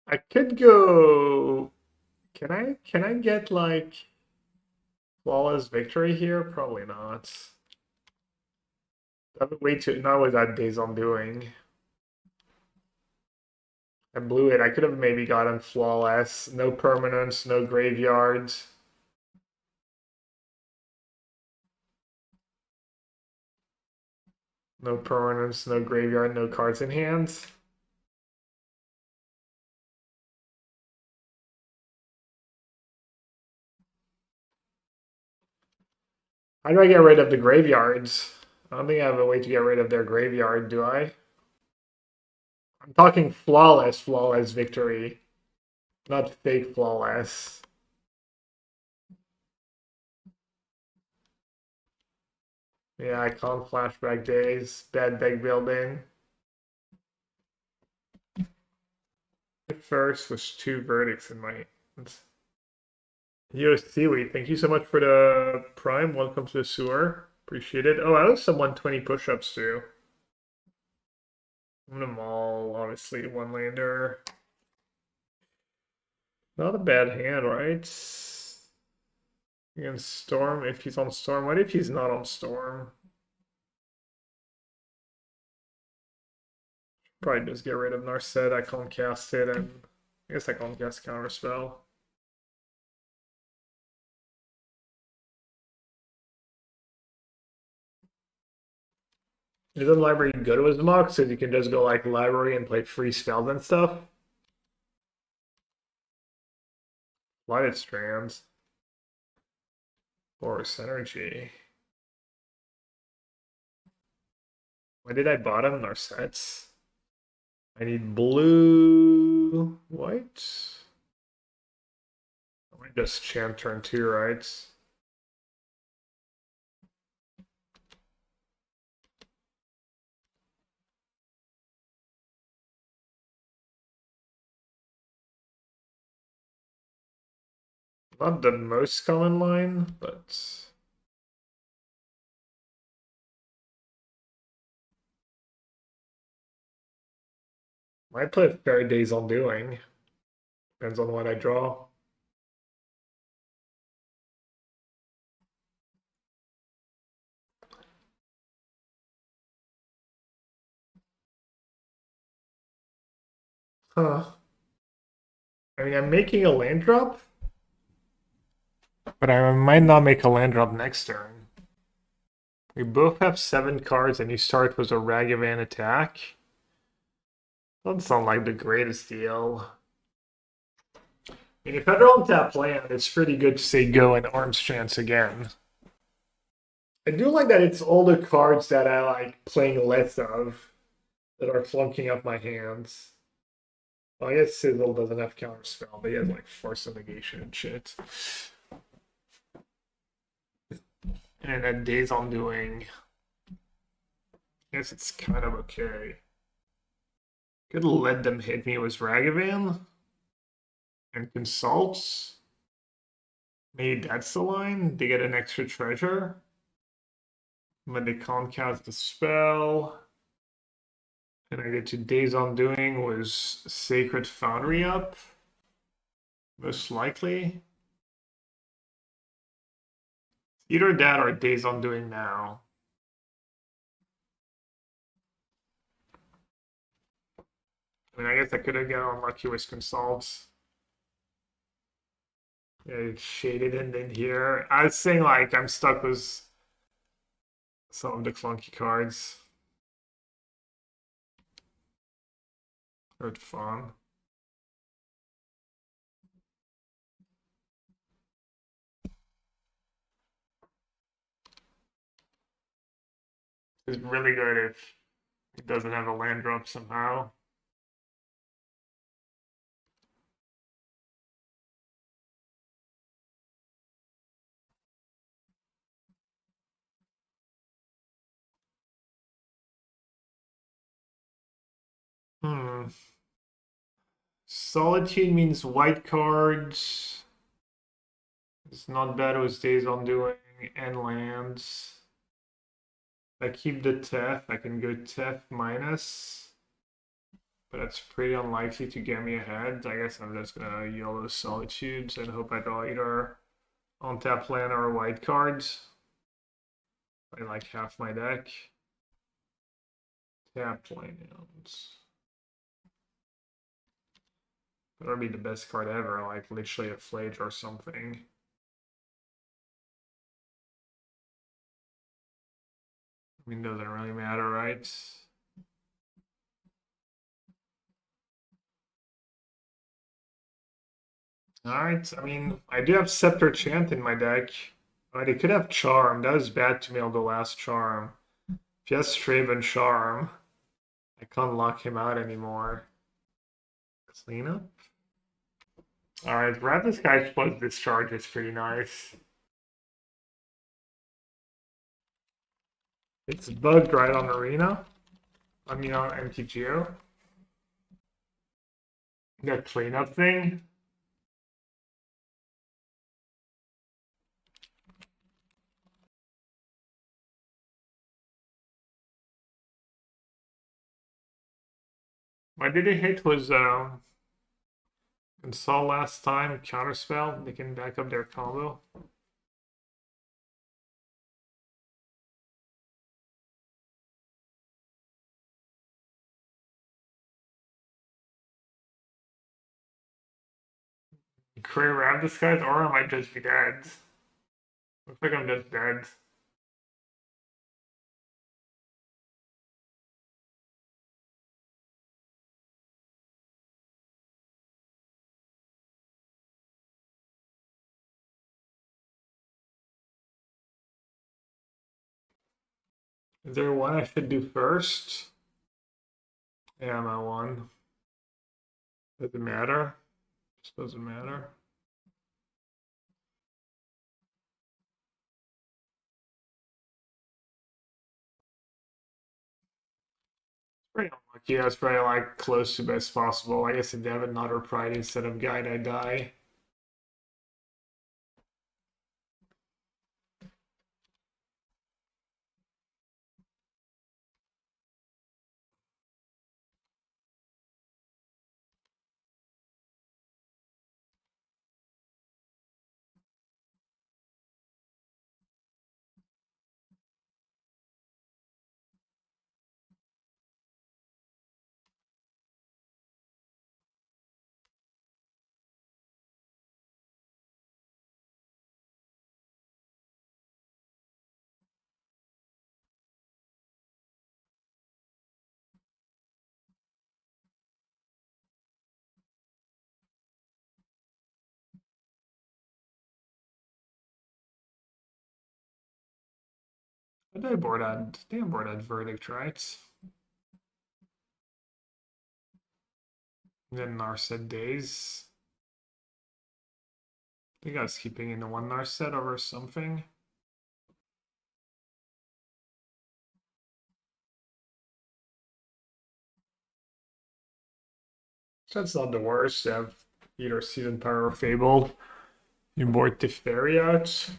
I could go. Can I get like flawless victory here? Probably not. That would way too. Not with that days on doing. I blew it. I could have maybe gotten flawless. No permanence, no graveyards. No permanence, no graveyard, no cards in hand. How do I get rid of the graveyards? I don't think I have a way to get rid of their graveyard, do I? I'm talking flawless victory. Not fake flawless. Yeah, I can't flashback days. Bad deck building. First was 2 verdicts in my hands. Yo, Seaweed, thank you so much for the prime. Welcome to the sewer. Appreciate it. Oh, I was some 120 push-ups too. I'm gonna maul, obviously, one lander. Not a bad hand, right? Against Storm, if he's on Storm. What if he's not on Storm? Probably just get rid of Narset. I can't cast it, and I guess I can't cast Counterspell. Isn't library good with Mox? So you can just go like library and play free spells and stuff? Lighted Strands. Force Energy. Why did I bottom our sets? I need blue, white. I might just Chant turn 2, right? Not the most common line, but might play Fairy Days Undoing. Depends on what I draw. Huh. I mean, I'm making a land drop, but I might not make a land drop next turn. We both have 7 cards, and you start with a Ragavan attack. Doesn't sound like the greatest deal. I mean, if I don't tap land, it's pretty good to say go and Arms Chance again. I do like that it's all the cards that I like playing less of that are flunking up my hands. Well, I guess Sizzle doesn't have Counterspell, but he has like Force of Negation and shit. And then Days Undoing. I guess it's kind of okay. Could let them hit me with Ragavan and Consults. Maybe that's the line. They get an extra treasure. But they can't cast the spell. And I get to Days Undoing was Sacred Foundry up. Most likely. Either that or Days Undoing now. I mean, I guess I could have got unlucky with Consults. Yeah, it's shaded in here. I was saying, like, I'm stuck with some of the clunky cards. Hurt fun. It's really good if it doesn't have a land drop somehow. Solitude means white cards. It's not bad with Days Undoing and lands. If I keep the Tef, I can go Tef minus. But that's pretty unlikely to get me ahead. I guess I'm just gonna yellow Solitudes and hope I draw either on-tap land or white cards. I like half my deck. Tap lands. That would be the best card ever, like literally a Flage or something. I mean, doesn't really matter, right? Alright, I mean, I do have Scepter Chant in my deck. Alright, it could have Charm. That was bad to me on the last Charm. If he has Straven Charm, I can't lock him out anymore. Cleanup? Alright, grab this guy's plus discharge is pretty nice. It's bugged right on Arena. I mean on MTGO. That cleanup thing. What did it hit was install last time, counterspell, they can back up their combo. Career grab this guy's aura might just be dead. Looks like I'm just dead. Is there one I should do first? Yeah, I'm at one. Does it matter? Just doesn't matter. Pretty unlucky. I was probably like close to best possible. I guess if they have another pride instead of guide, I die. I think I board that verdict, right? And then Narset days. I think I was keeping in the one Narset over something. So that's not the worst. You have either Season Power or Fable. You board Teferi out.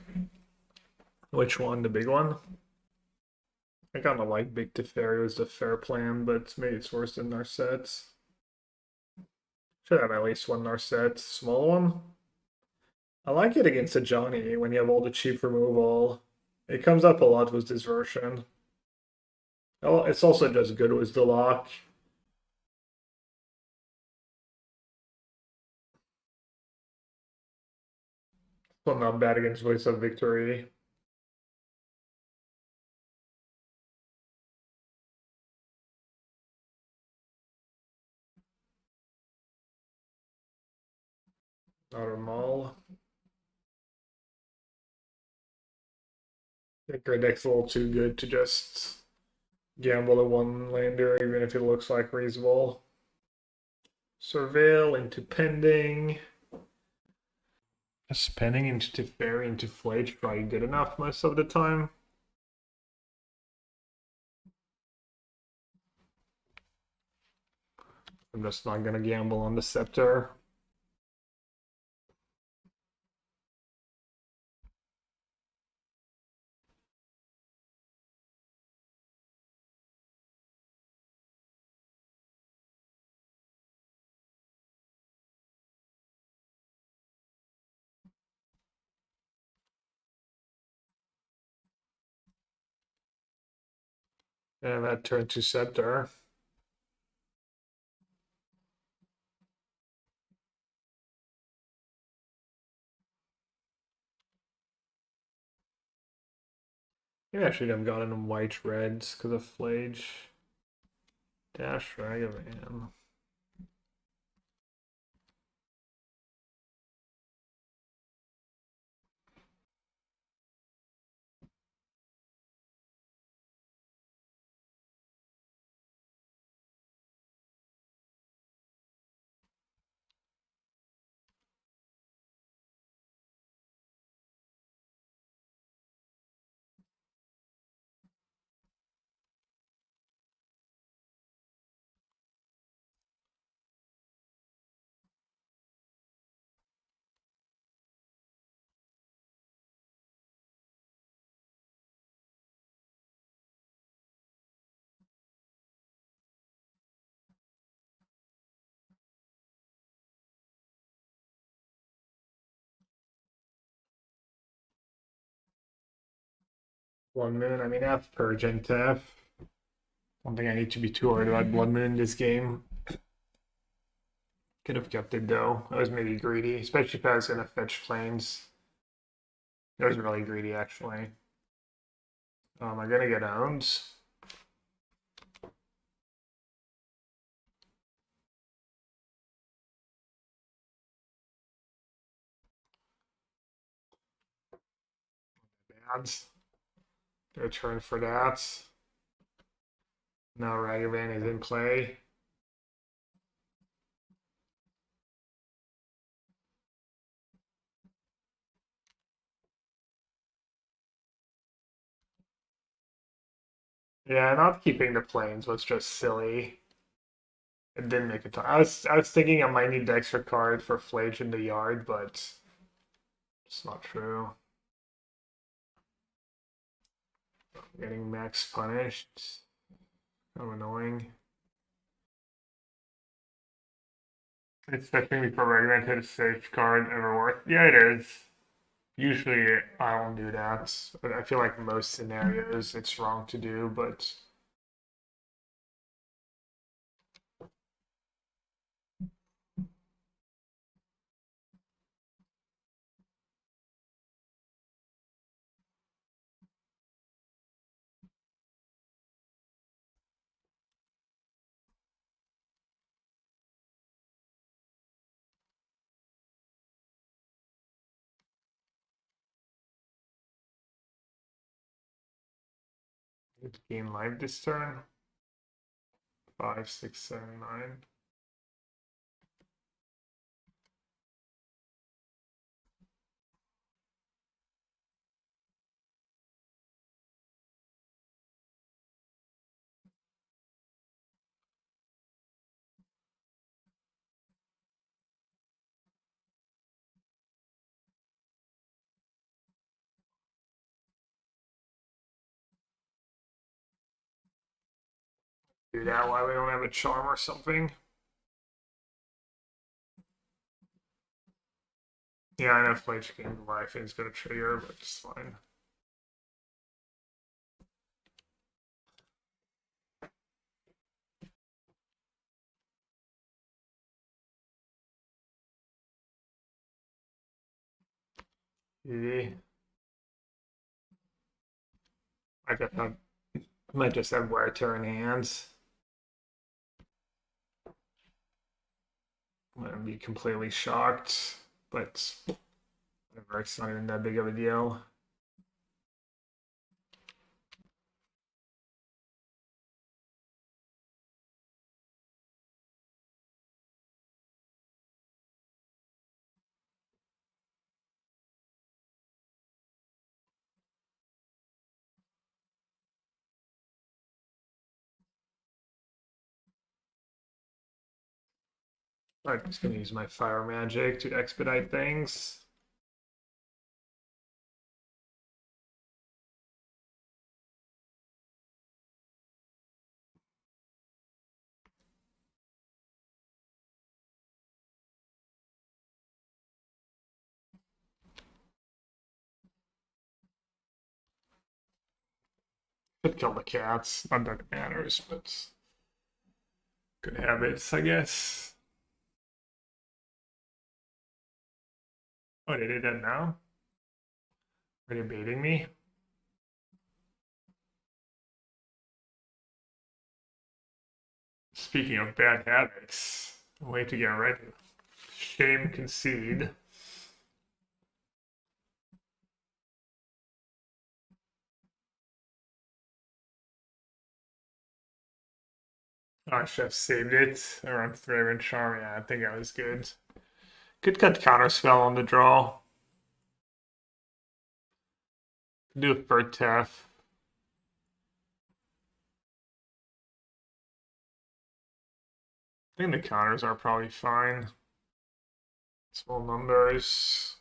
Which one? The big one? I kind of like Big Teferi was the fair plan, but maybe it's worse than Narset. Should have at least one Narset. Small one? I like it against a Johnny when you have all the cheap removal. It comes up a lot with this version. Oh, it's also just good with the lock. Well, not bad against Voice of Victory. Normal. I think our deck's a little too good to just gamble a one lander, even if it looks like reasonable. Surveil into pending. Just pending into Teferi into Flage probably good enough most of the time. I'm just not gonna gamble on the Scepter. And that turn to Scepter. Maybe I should have gotten them white reds because of Flage. Dash Ragavan. Blood Moon. I mean, I have Purge and Tef. Don't think I need to be too worried about Blood Moon in this game. Could have kept it though. I was maybe greedy, especially if I was gonna fetch planes. I was really greedy actually. Am I gonna get owned? Bad. Go turn for that. Now Ragavan is in play. Yeah, not keeping the planes was just silly. It didn't make a ton. I was thinking I might need the extra card for Flage in the yard, but it's not true. Getting max punished. Kind of annoying. Expecting me for regular to hit a safe card ever worth? Yeah, it is. Usually I don't do that. But I feel like most scenarios it's wrong to do, but it's gain life this turn. 5, 6, 7, 9. Do that why we don't have a charm or something. Yeah, I know Flage gain life is gonna trigger, but it's fine. Easy. I might just have wear turn hands. I'm gonna be completely shocked, but whatever, it's not even that big of a deal. I'm just gonna use my fire magic to expedite things. Could kill the cats, not that it matters, but good habits, I guess. Oh, they did that now? Are they baiting me? Speaking of bad habits, way to get ready. Shame concede. Oh, I should have saved it around Thrive and Charm. Yeah, I think that was good. Could cut counterspell on the draw. Do a third tap. I think the counters are probably fine. Small numbers.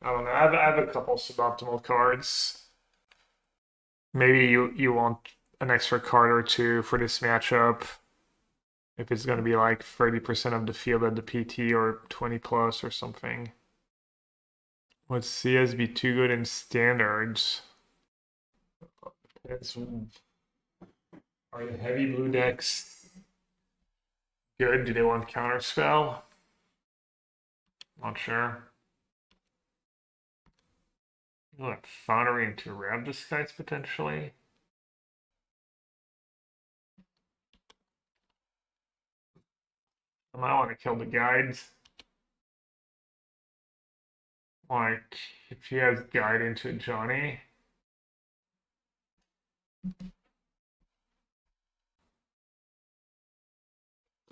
I don't know. I have a couple suboptimal cards. Maybe you want an extra card or two for this matchup. If it's going to be like 30% of the field at the PT or 20 plus or something. Would CS be too good in standards? It's, are the heavy blue decks good? Do they want counterspell? Not sure. What, Foundry into Rab Disguise potentially? I might want to kill the guides. Like, if he has guide into Johnny.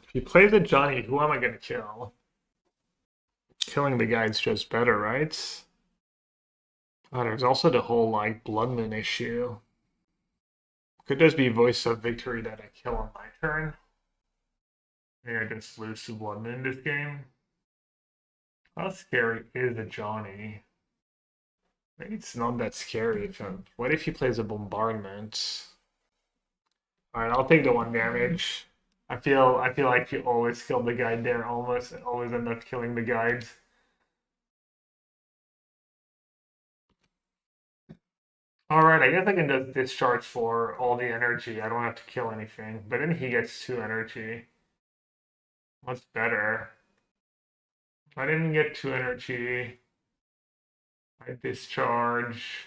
If you play the Johnny, who am I going to kill? Killing the guide's just better, right? Oh, there's also the whole, like, Blood Moon issue. Could just be Voice of Victory that I kill on my turn. Maybe I just lose to Blood Moon this game. How scary is a Johnny? Maybe it's not that scary. What if he plays a Bombardment? Alright, I'll take the 1 damage. I feel like you always kill the guide there, almost always end up killing the guides. Alright, I guess I can just discharge for all the energy. I don't have to kill anything. But then he gets 2 energy. What's better? If I didn't get 2 energy, I discharge,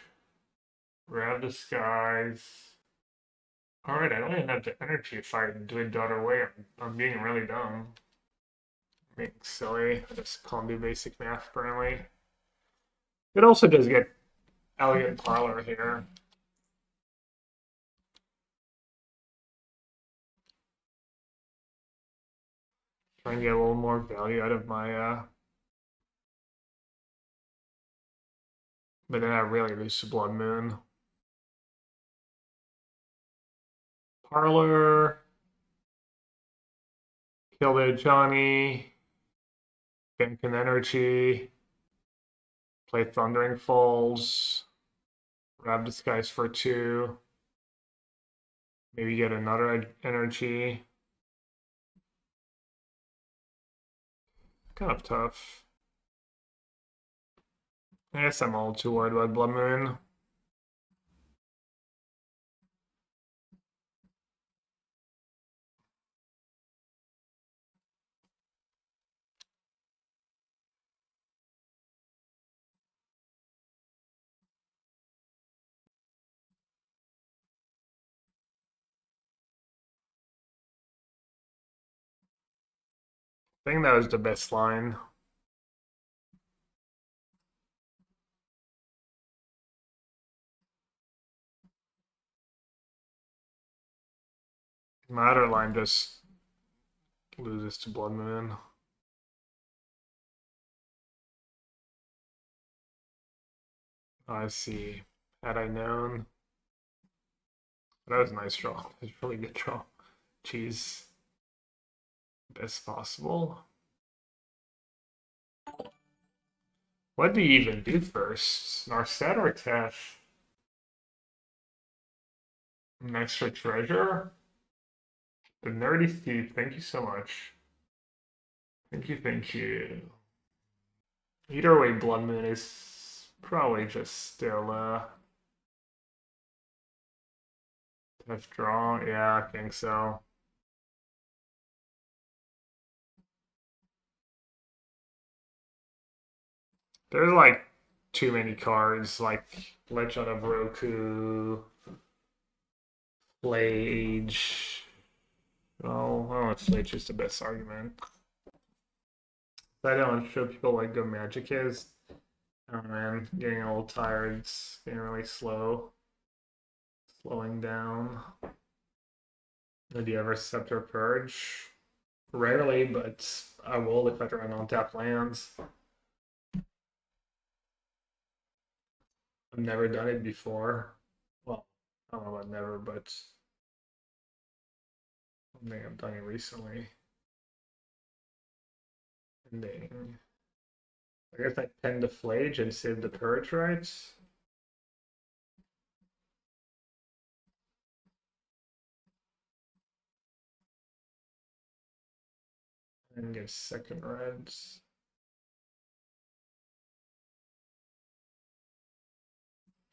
grab disguise. Alright, I don't even have the energy if I do it the other way. I'm being really dumb. I'm being silly. I just can't do basic math apparently. It also does get Elegant Parlor here. Trying to get a little more value out of my but then I really lose to Blood Moon. Parlor. Kill the Johnny. Bank an energy. Play Thundering Falls. Grab Disguise for 2. Maybe get another energy. Kind of tough. I guess I'm all too worried about Blood Moon. I think that was the best line. My other line just loses to Blood Moon. I see. Had I known. That was a nice draw. That was a really good draw. Jeez. Best possible. What do you even do first? Narset or Tef? An extra treasure? The Nerdy Steve, thank you so much. Thank you, thank you. Either way, Blood Moon is probably just still tough draw. Yeah, I think so. There's like too many cards, like Legend of Roku, Flage. Oh, Flage is the best argument. I don't show people like good Magic is. Oh man, getting a little tired. It's getting really slow. Slowing down. Do you ever Scepter Purge? Rarely, but I will if I run on tap lands. I've never done it before. Well, I don't know about never, but I think I've done it recently. Ending. I guess I pen the Flage and save the Purge rights. And get second reds.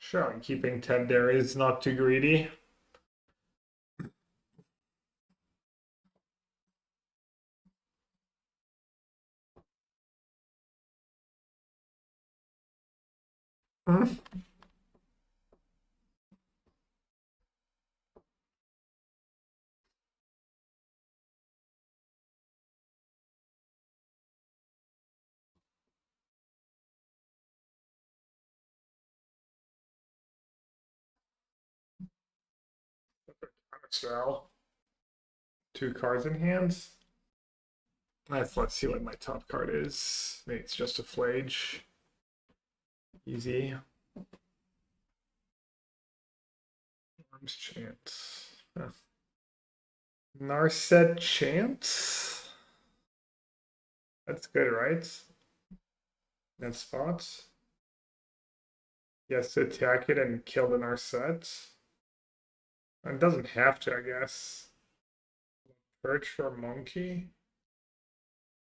Sure, keeping 10 there is not too greedy. Hmm. So, 2 cards in hands. Let's see what my top card is. Maybe it's just a flage. Easy. Arms Chant. Huh. Narset Chant. That's good, right? That spot. He has to attack it and kill the Narset. It doesn't have to, I guess. Perch for Monkey.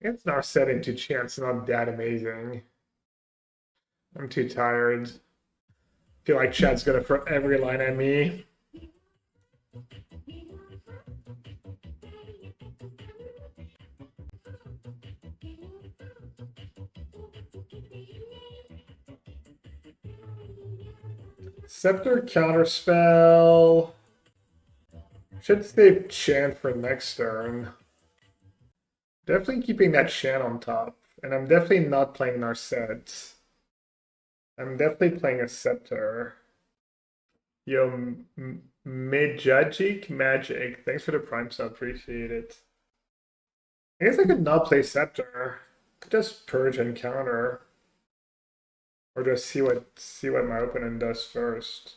It's Narset into Chant's not that amazing. I'm too tired. Feel like Chad's gonna throw every line at me. Scepter counterspell. Should save Chant for next turn. Definitely keeping that Chant on top. And I'm definitely not playing Narset. I'm definitely playing a Scepter. Yo, Magic. Thanks for the prime sub. Appreciate it. I guess I could not play Scepter. Could just purge and counter. Or just see what my opponent does first.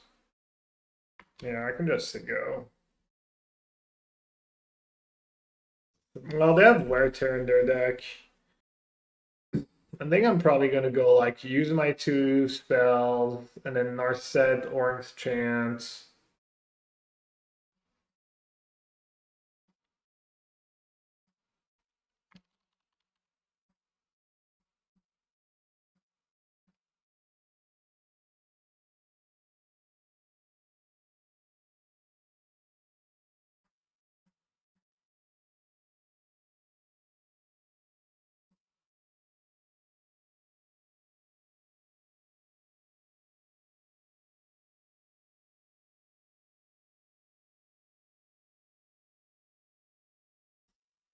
Yeah, I can just go. Well, they have Wear Tear in their deck. I think I'm probably gonna go like use my 2 spells and then Narset, Orange Chance.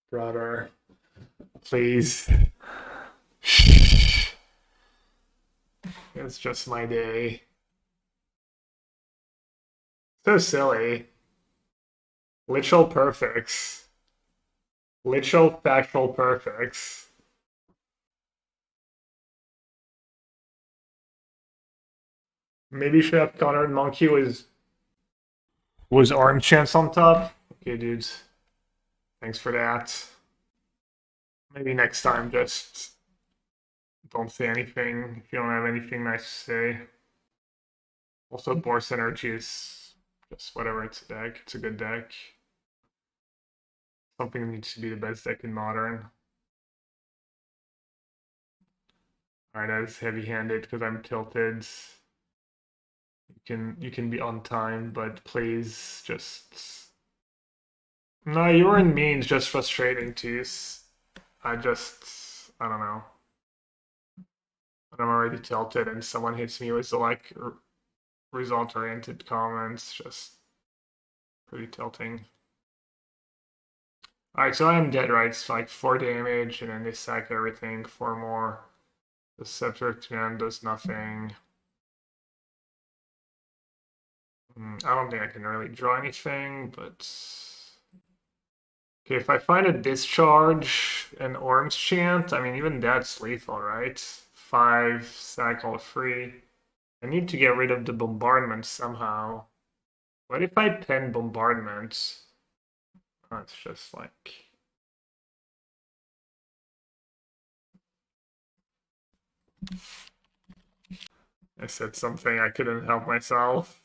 Brother, please. It's just my day. So silly. Literal perfects. Literal factual perfects. Maybe should have countered Monkey was Orange Chance on top. Okay, dudes. Thanks for that. Maybe next time just don't say anything if you don't have anything nice to say. Also, Bourse Energy is just whatever, it's a deck. It's a good deck. Something that needs to be the best deck in Modern. Alright, that is heavy-handed because I'm tilted. You can be on time, but please just... No, you weren't mean, it's just frustrating, Tease. I don't know. When I'm already tilted and someone hits me with like result-oriented comments, just pretty tilting. Alright, so I am dead, right? It's like 4 damage, and then they sack everything, 4 more. The Scepter Command does nothing. I don't think I can really draw anything, but... Okay, if I find a Discharge and Orange Chant, I mean, even that's lethal, right? 5, sack all 3. I need to get rid of the Bombardment somehow. What if I pen Bombardment? Oh, it's just like... I said something, I couldn't help myself.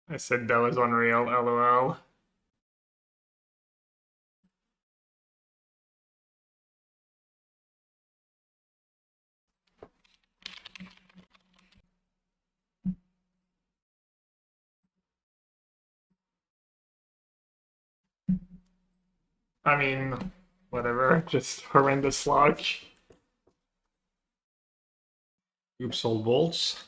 I said that was unreal, lol. I mean, whatever. Just horrendous luck. Oops, sold bolts.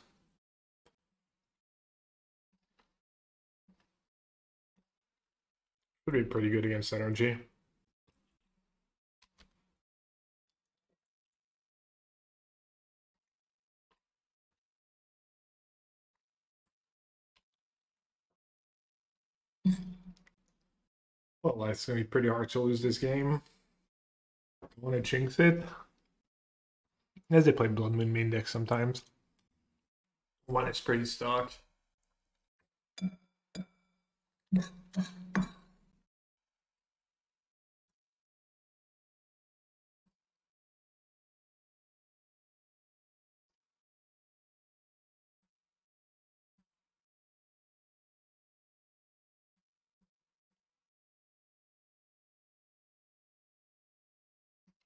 Should be pretty good against energy. Well, it's gonna be pretty hard to lose this game. Don't want to jinx it. As they play Blood Moon main deck sometimes. One is pretty stock.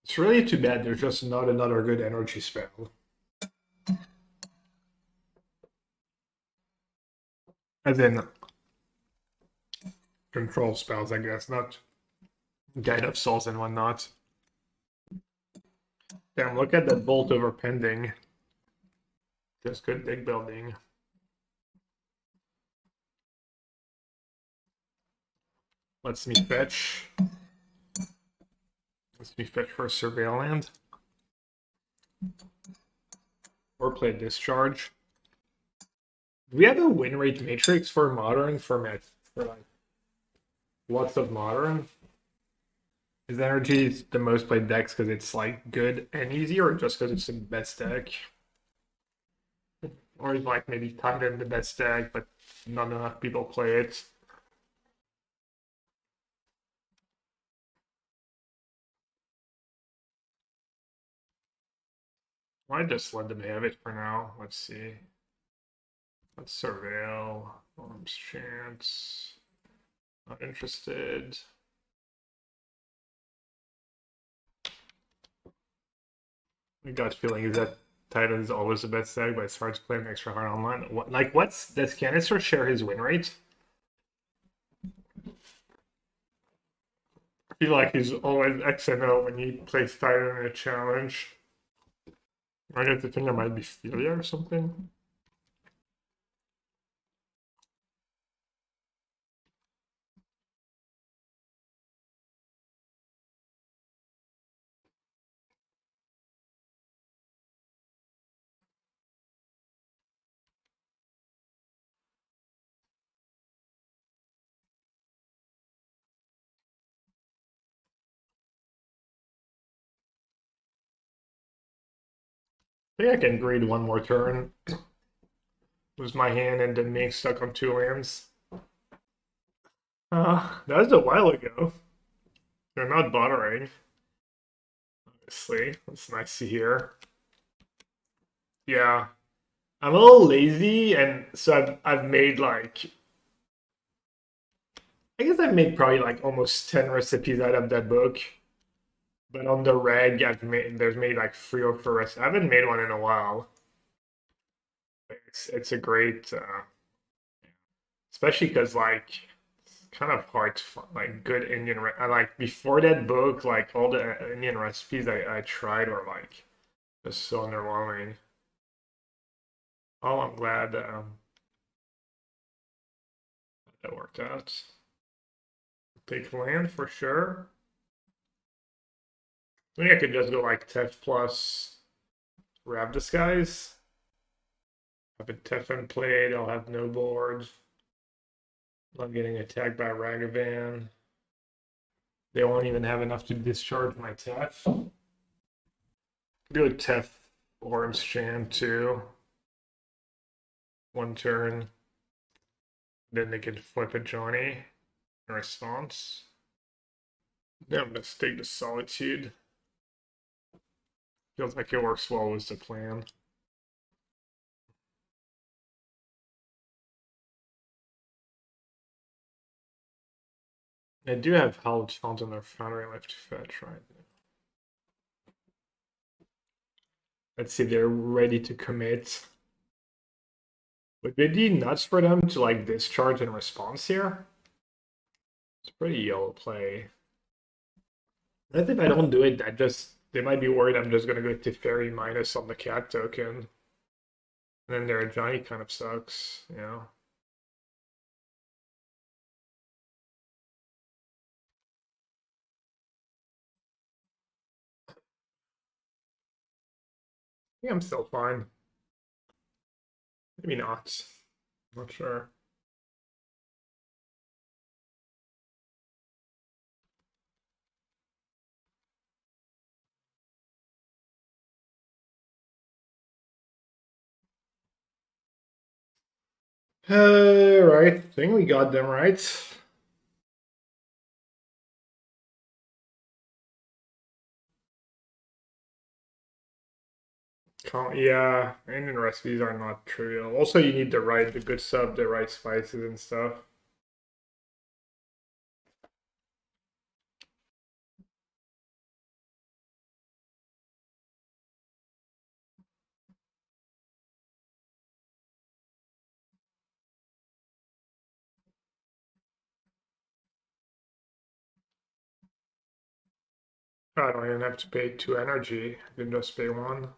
It's really too bad there's just not another good energy spell. As in control spells, I guess, not Guide of Souls and whatnot. Damn, look at that Bolt over pending. Just good deck building. Lets me fetch. Lets me fetch for a Surveil land. Or play Discharge. Do we have a win rate matrix for Modern for like lots of Modern? Is Energy the most played decks because it's like good and easy, or just because it's the best deck? Or is like maybe Titan the best deck, but not enough people play it? Why just let them have it for now? Let's see. Let's Surveil. Arms Chance. Not interested. My gut feeling is that Titan is always the best deck, but it's hard to play him extra hard online. Does Canister share his win rate? I feel like he's always XNO when he plays Titan in a challenge. I get to think I might be Philia or something. I think I can grade one more turn. Lose my hand and then being stuck on two lands. That was a while ago. They're not bothering. Obviously, that's nice to hear. Yeah, I'm a little lazy, and so I've made like I guess I've made probably like almost 10 recipes out of that book. But on the reg, there's made like 3 or 4 recipes. I haven't made one in a while. It's a great, especially because like it's kind of hard to find like good Indian. I like before that book, like all the Indian recipes I tried were like just so underwhelming. Oh, I'm glad that worked out. Take land for sure. I think I could just go like Tef plus Rav Disguise. Have a Tefn played, I'll have no board. I'm getting attacked by Ragavan. They won't even have enough to discharge my Tef. Do a Tef Orm's Chant too. One turn. Then they can flip a Johnny in response. Then I'm gonna stake the Solitude. Feels like it works well with the plan. I do have Hallowed Fountain or Foundry left to fetch right now. Let's see if they're ready to commit. Would it be nuts for them to like discharge in response here? It's pretty yellow play. That's if I don't do it, they might be worried I'm just gonna go to Fairy minus on the cat token. And then their Johnny kind of sucks, you know. Yeah, I'm still fine. Maybe not. Not sure. Right. I think we got them right. Yeah, Indian recipes are not trivial. Also, you need the good stuff, the right spices and stuff. I don't even have to pay 2 energy. I can just pay 1.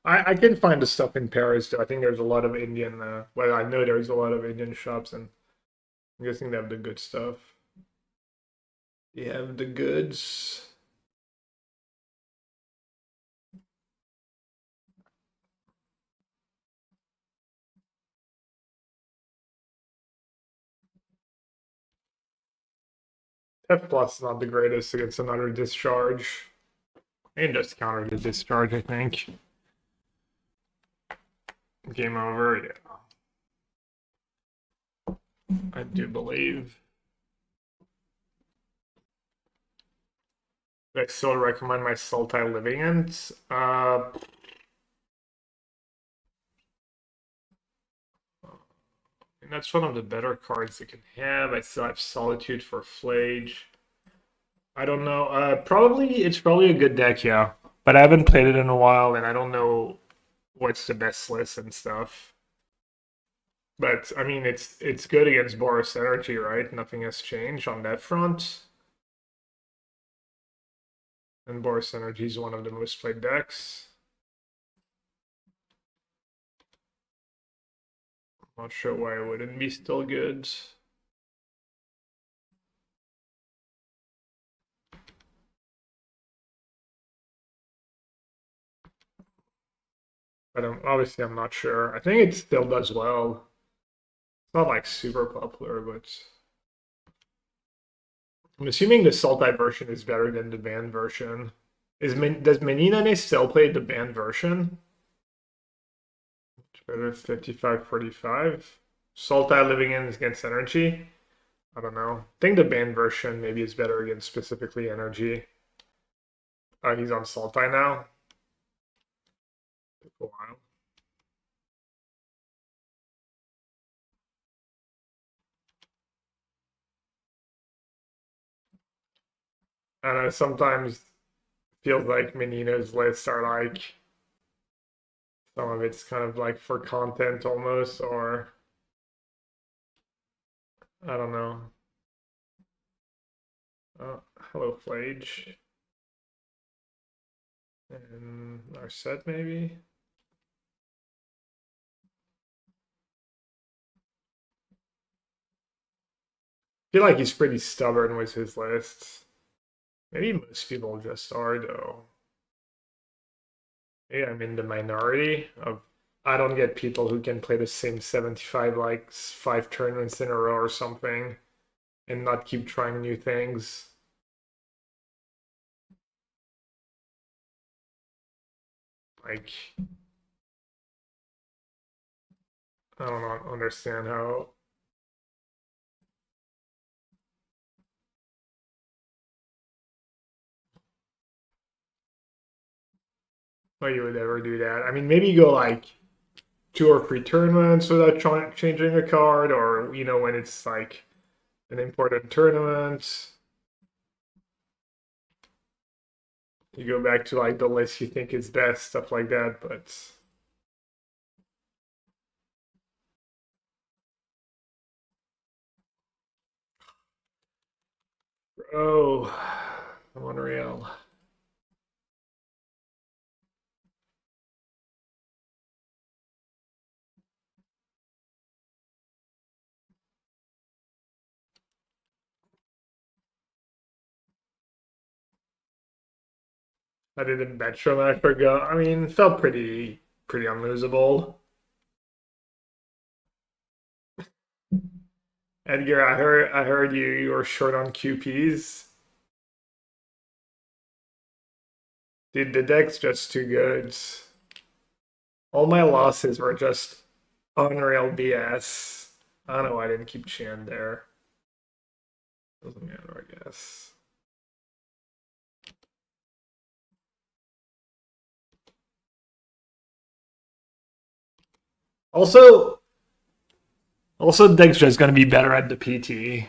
I can find the stuff in Paris though. I think there's a lot of Indian. Well, I know there's a lot of Indian shops, and I'm guessing they have the good stuff. You have the goods. F plus is not the greatest against another discharge. And just counter the discharge, I think. Game over, yeah. I do believe. I still recommend my Sultai Living Ends. And that's one of the better cards you can have. I still have Solitude for Flage. I don't know. It's probably a good deck, yeah. But I haven't played it in a while, and I don't know what's the best list and stuff. But I mean, it's good against Boros Energy, right? Nothing has changed on that front. And Boros Energy is one of the most played decks. Not sure why it wouldn't be still good. But obviously I'm not sure. I think it still does well. It's not like super popular, but I'm assuming the Sultai version is better than the banned version. Does Meninane still play the banned version? It's better 55-45. Sultai living in against energy. I don't know. I think the banned version maybe is better against specifically energy. He's on Sultai now. Took a while. I know sometimes feels like Menino's lists are like some of it's kind of like for content almost, or I don't know. Hello, Flage. And our set maybe. I feel like he's pretty stubborn with his lists. Maybe most people just are though. Maybe I'm in the minority of. I don't get people who can play the same 75 like 5 tournaments in a row or something and not keep trying new things. Like I don't understand how you would ever do that. I mean, maybe go like 2 or 3 tournaments without changing a card, or when it's like an important tournament, you go back to like the list you think is best, stuff like that. But Bro, I'm unreal. I didn't bet him. I forgot. I mean, felt pretty unlosable. Edgar, I heard you were short on QPs. Dude, the deck's just too good. All my losses were just unreal BS. I don't know why I didn't keep Chant there. Doesn't matter, I guess. Also, Dexter is going to be better at the PT.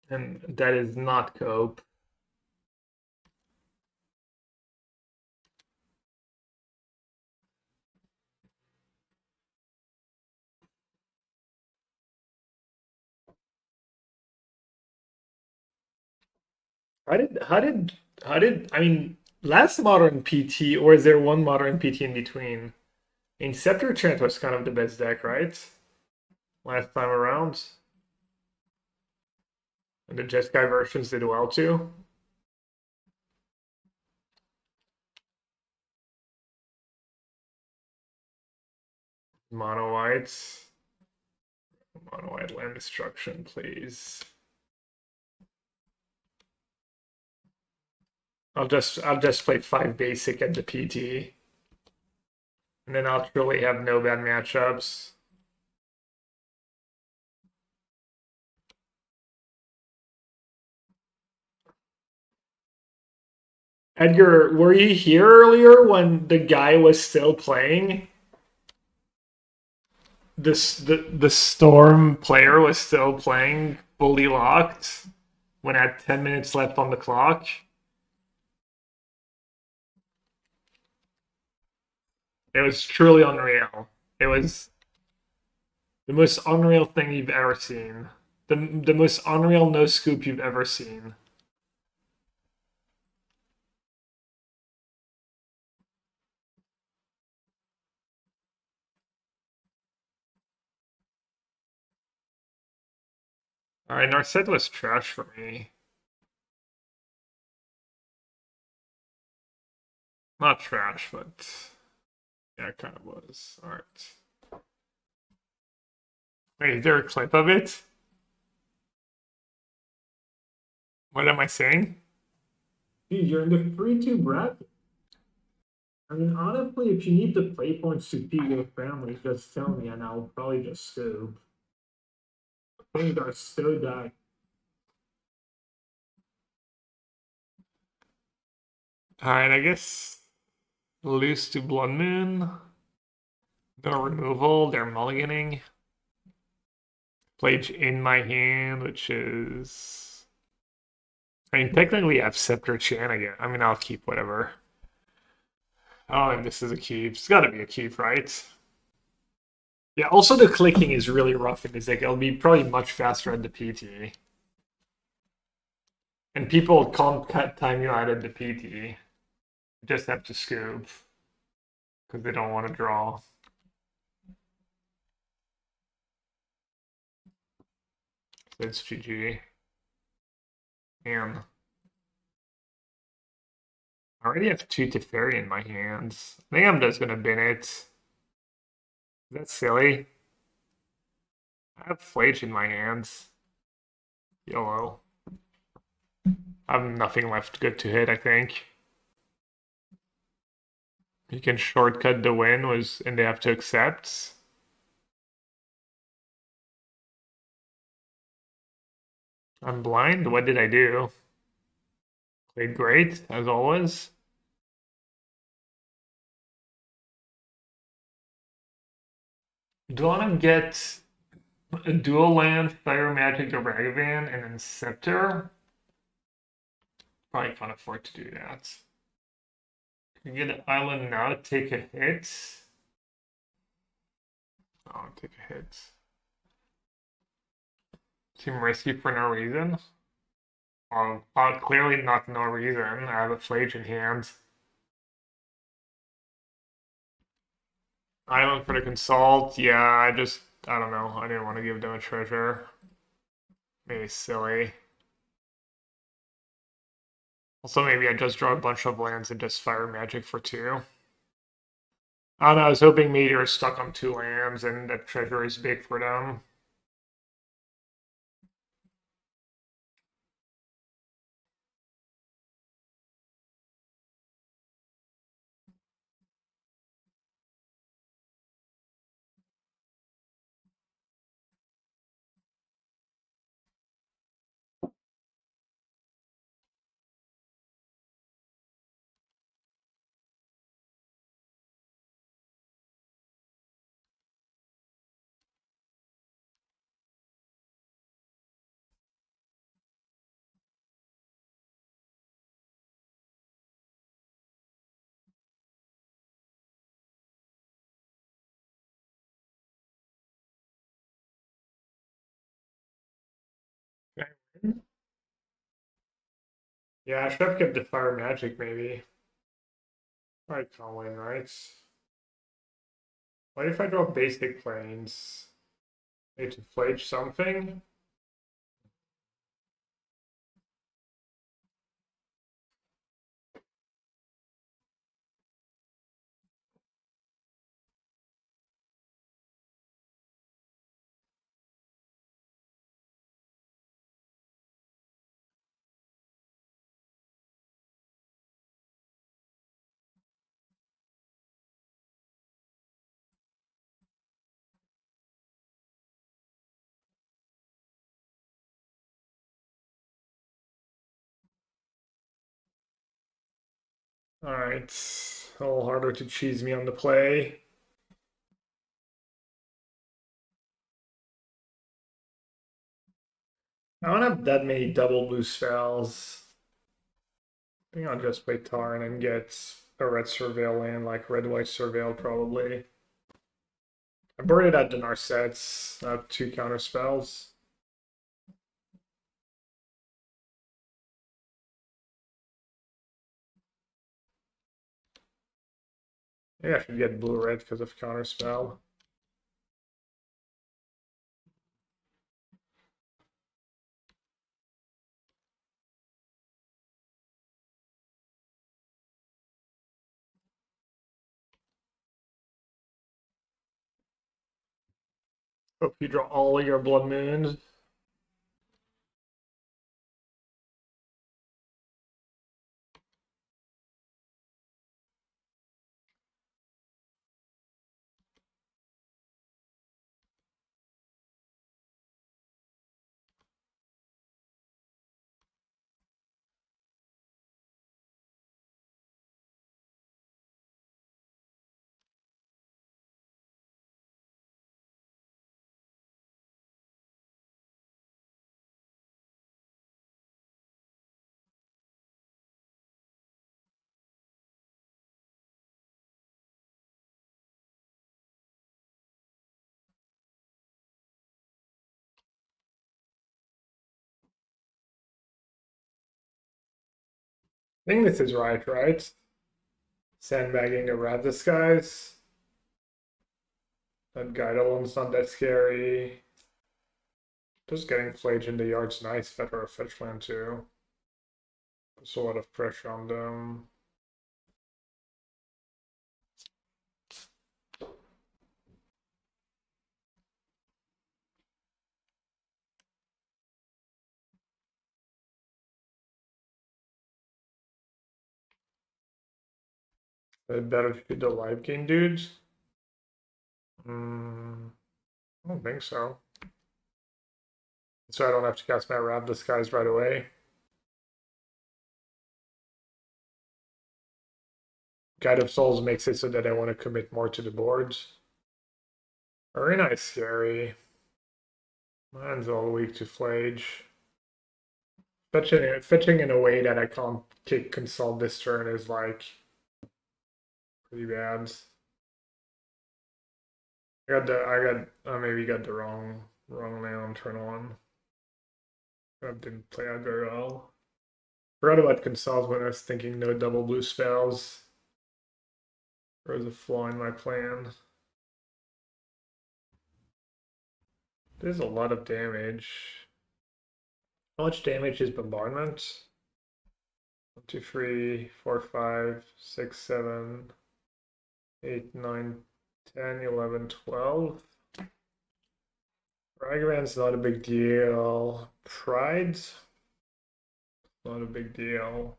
And that is not cope. How did I mean last modern PT, or is there one modern PT in between? Scepter Chant was kind of the best deck, right? Last time around. And the Jeskai versions did well too. Mono whites. Mono white land destruction, please. I'll just play 5 basic at the PT. And then I'll truly have no bad matchups. Edgar, were you here earlier when the guy was still playing? The Storm player was still playing fully locked when I had 10 minutes left on the clock. It was truly unreal. It was the most unreal thing you've ever seen. The most unreal no scoop you've ever seen. Alright, Narset was trash for me. Not trash, but yeah, it kind of was. Alright. Wait, is there a clip of it? What am I saying? Dude, you're in the 3-2 bracket. I mean, honestly, if you need the play points to feed your family, just tell me and I'll probably just scoop. Things are so dying. Alright, I guess lose to Blood Moon. No removal, they're mulliganing. Plage in my hand, which is. I mean, technically, I have Scepter Chan again. I mean, I'll keep whatever. Oh, and this is a keep. It's gotta be a keep, right? Yeah, also the clicking is really rough in this deck. It'll be probably much faster at the PT. And people can't cut time you out at the PT. You just have to scoop. Because they don't want to draw. So it's GG. And I already have 2 Teferi in my hands. I think I'm just gonna bin it. That's silly. I have Flage in my hands. YOLO. I have nothing left good to hit, I think. You can shortcut the win and they have to accept. I'm blind. What did I do? Played great, as always. Do I want to get a dual land, Fire Magic or Ragavan, and then Scepter? Probably can't afford to do that. Can you get an island now, take a hit? I'll take a hit. Seem risky for no reason. Clearly not no reason. I have a Flage in hand. Island for the consult. Yeah, I don't know. I didn't want to give them a treasure. Maybe silly. Also, maybe I just draw a bunch of lands and just fire magic for 2. I don't know. I was hoping Meteor is stuck on 2 lands and that treasure is big for them. Okay. Yeah, I should have kept the fire magic maybe. I can't win, right? What if I draw basic planes? Need to flage something? Alright. A little harder to cheese me on the play. I don't have that many double blue spells. I think I'll just play Tarn and get a red surveil land, like red white surveil probably. I burned it at the Narsets. I have 2 counter spells. Maybe I should get blue red because of counter spell. Hope you draw all your blood moons. I think this is right? Sandbagging a rat disguise. That Guidel's not that scary. Just getting Flage in the yard's nice, Fetcher fetch land too. Puts a lot of pressure on them. Better to be the live game dudes. I don't think so. So I don't have to cast my Rat Disguise right away. Guide of Souls makes it so that I want to commit more to the boards. Arena is scary. Mine's all weak to Flage. Fetching in a way that I can't kick Consult this turn is like pretty bad. I maybe got the wrong man on turn on. That didn't play out very well. Forgot about consult when I was thinking no double blue spells. There was a flaw in my plan. There's a lot of damage. How much damage is bombardment? 1, 2, 3, 4, 5, 6, 7, 8, 9, 10, 11, 12. Ragavan's not a big deal. Pride's not a big deal.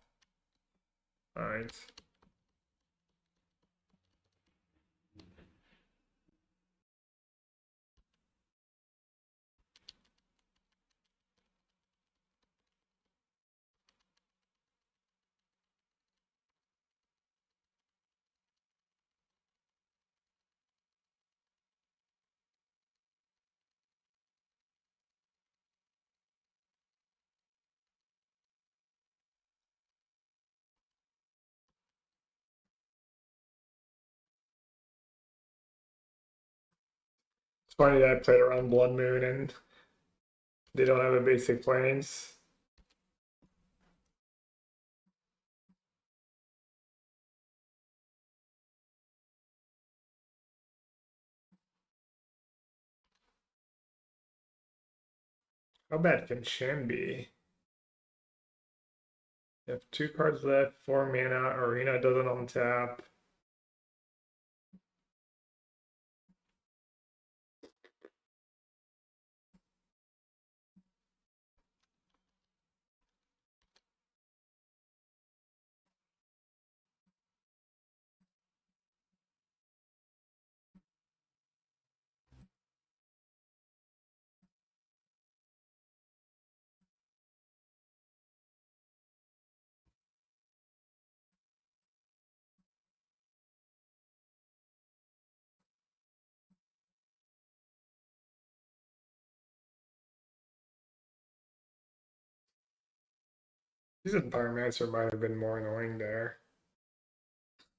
Alright. It's funny that I played around Blood Moon and they don't have a basic planes. How bad can Chant be? You have 2 cards left, 4 mana, Arena doesn't untap. These Pyromancer might have been more annoying there.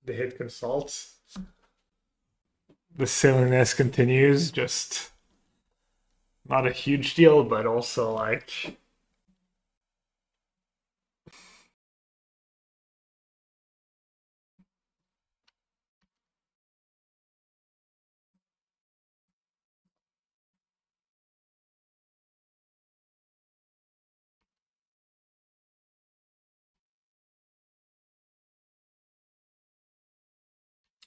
The hit consults. The silliness continues, just not a huge deal, but also like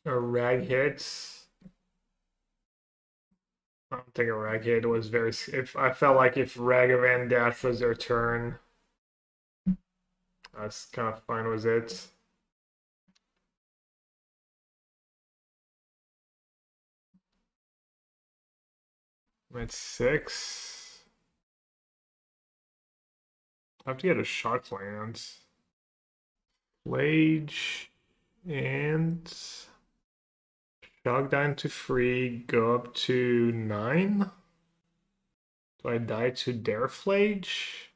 a rag hit. I don't think a rag hit was very. If I felt like if Ragavan Dash was their turn, that's kind of fine with it. I'm at 6. I have to get a Shockland. Flage and Shock down to 3, go up to 9. Do I die to their Flage?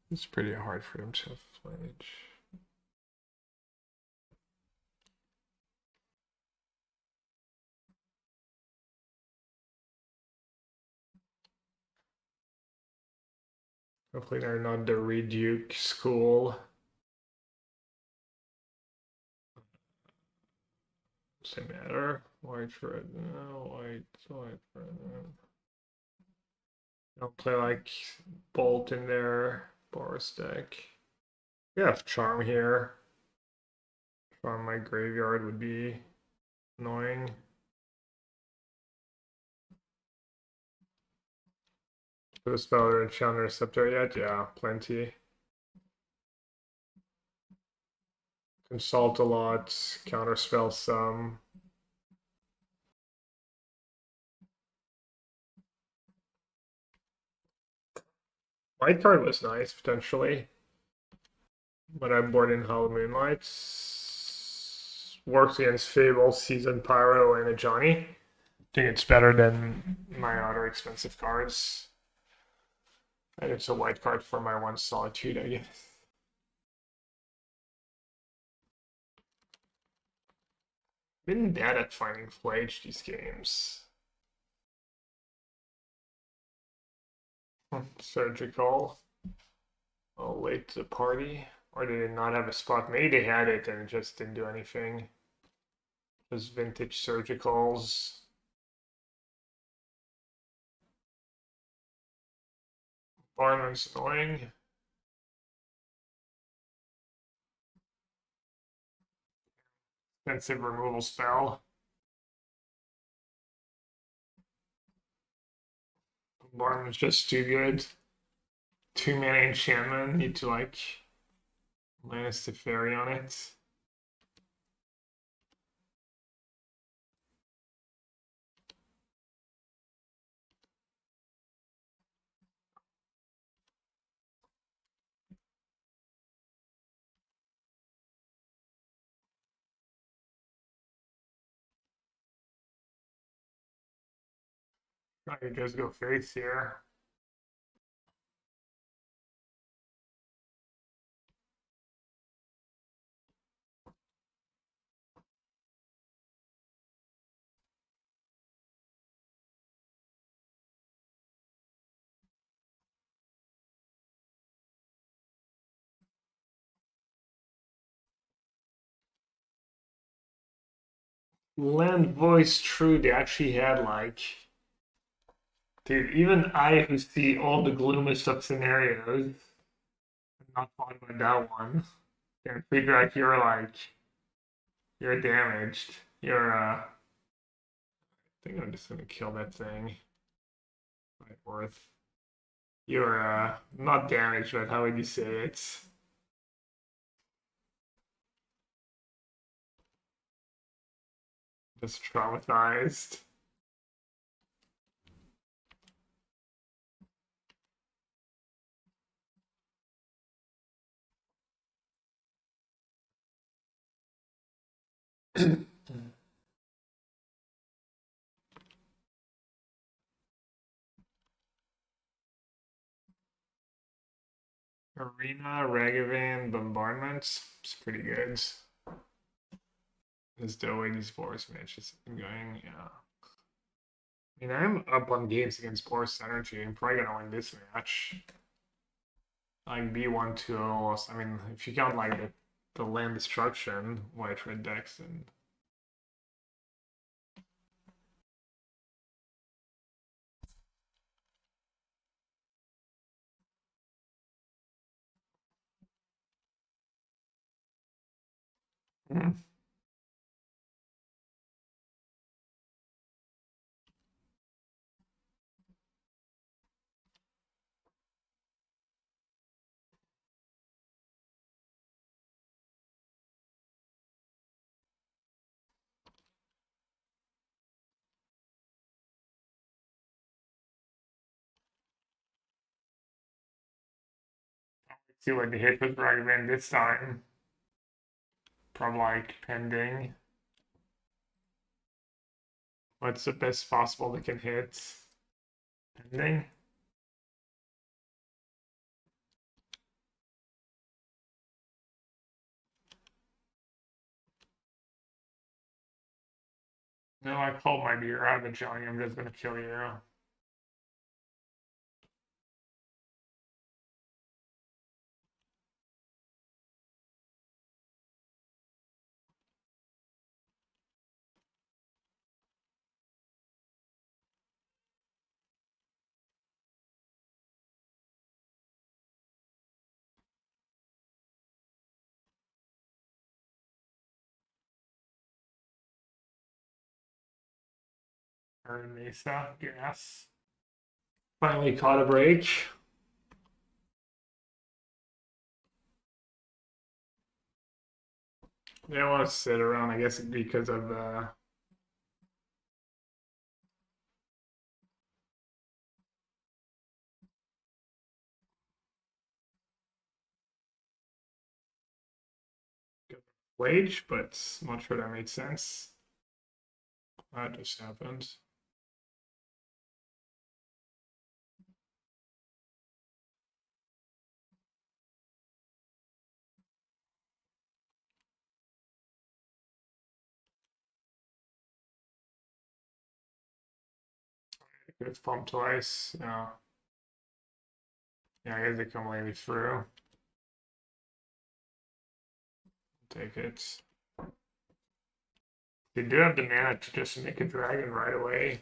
It's pretty hard for them to have Flage. Hopefully they're not the Reduke school. Doesn't matter. White, red, no, white, red. Don't play like Bolt in their Boris deck. We have Charm here. Charm my graveyard would be annoying. Put a spell and Chant Receptor yet? Yeah, plenty. Consult a lot, counterspell some. White card was nice, potentially. But I'm bored in Hollow Moonlights. Works against Fable, Seasoned Pyro, and a Johnny. I think it's better than my other expensive cards. And it's a white card for my 1 Solitude, I guess. Been bad at finding flage these games. Surgical. Oh, late to the party. Or did they not have a spot? Maybe they had it and it just didn't do anything. Those vintage surgicals. Barman's annoying. Expensive removal spell. Barman's just too good. 2 mana enchantment. Need to like Lannister Fairy on it. I could just go face here. Land voice true, they actually had like, dude, even I who see all the gloomest of scenarios, I'm not fond by that one. Can figure out you're damaged. I think I'm just gonna kill that thing. Right worth. You're not damaged, but how would you say it? Just traumatized. Arena, Ragavan, Bombardment. It's pretty good. There's the way these force matches have been going, yeah. I mean, I'm up on games against Force Energy. I'm probably gonna win this match. Like B1 2. I mean, if you count like the land destruction, white red decks, and mm. See what the hit with Ragavan this time. Probably like pending. What's the best possible they can hit? Pending. No, I called my beer. I have a Johnny. I'm just gonna kill you. Or Mesa, gas. Finally caught a break. They don't want to sit around, I guess, because of wage, but I'm not sure that made sense. That just happened. It's pumped twice. Yeah. Yeah, I guess they come lay me through. Take it. They do have the mana to just make a dragon right away.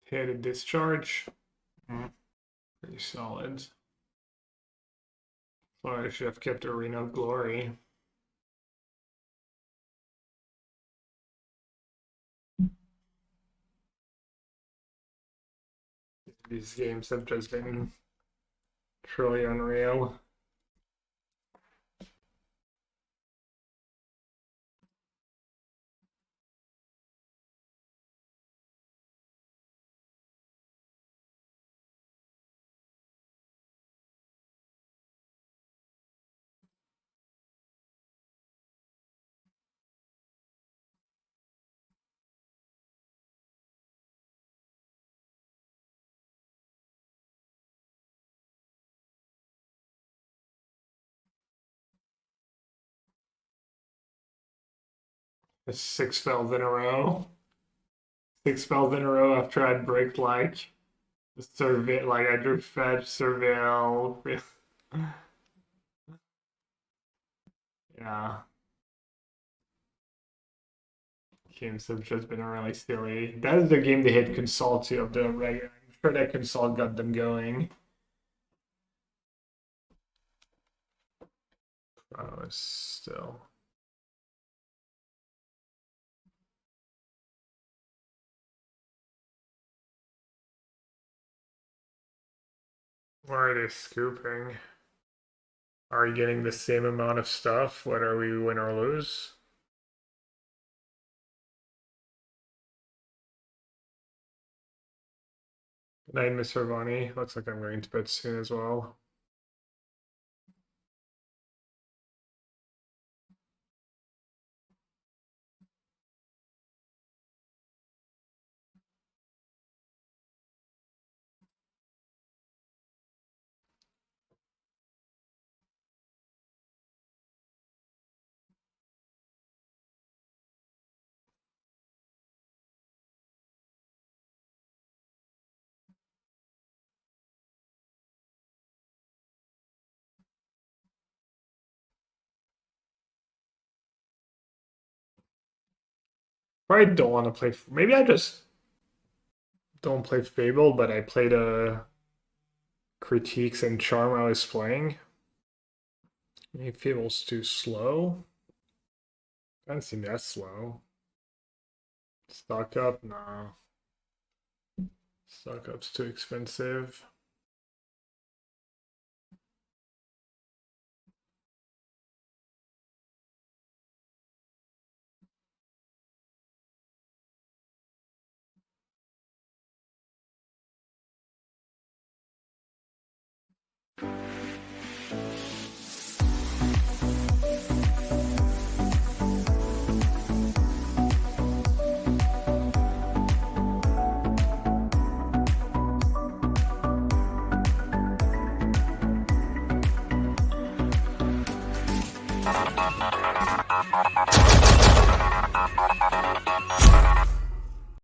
Hit a discharge. Pretty solid. Well, I should have kept Arena of Glory. These games have just been truly unreal. It's 6 spells in a row. 6 spells in a row after I'd break like survey, like I drew fetch, surveil. Yeah. Games have just been really silly. That is the game they hit consult to of the regular. I'm sure that consult got them going. Oh, still. Why are they scooping? Are you getting the same amount of stuff whether we win or lose? Good night, Miss Hervani. Looks like I'm going to bed soon as well. Probably don't want to play. Maybe I just don't play Fable, but I played Critiques and Charm I was playing. Maybe Fable's too slow. Doesn't seem that slow. Stock up? No. Stock up's too expensive.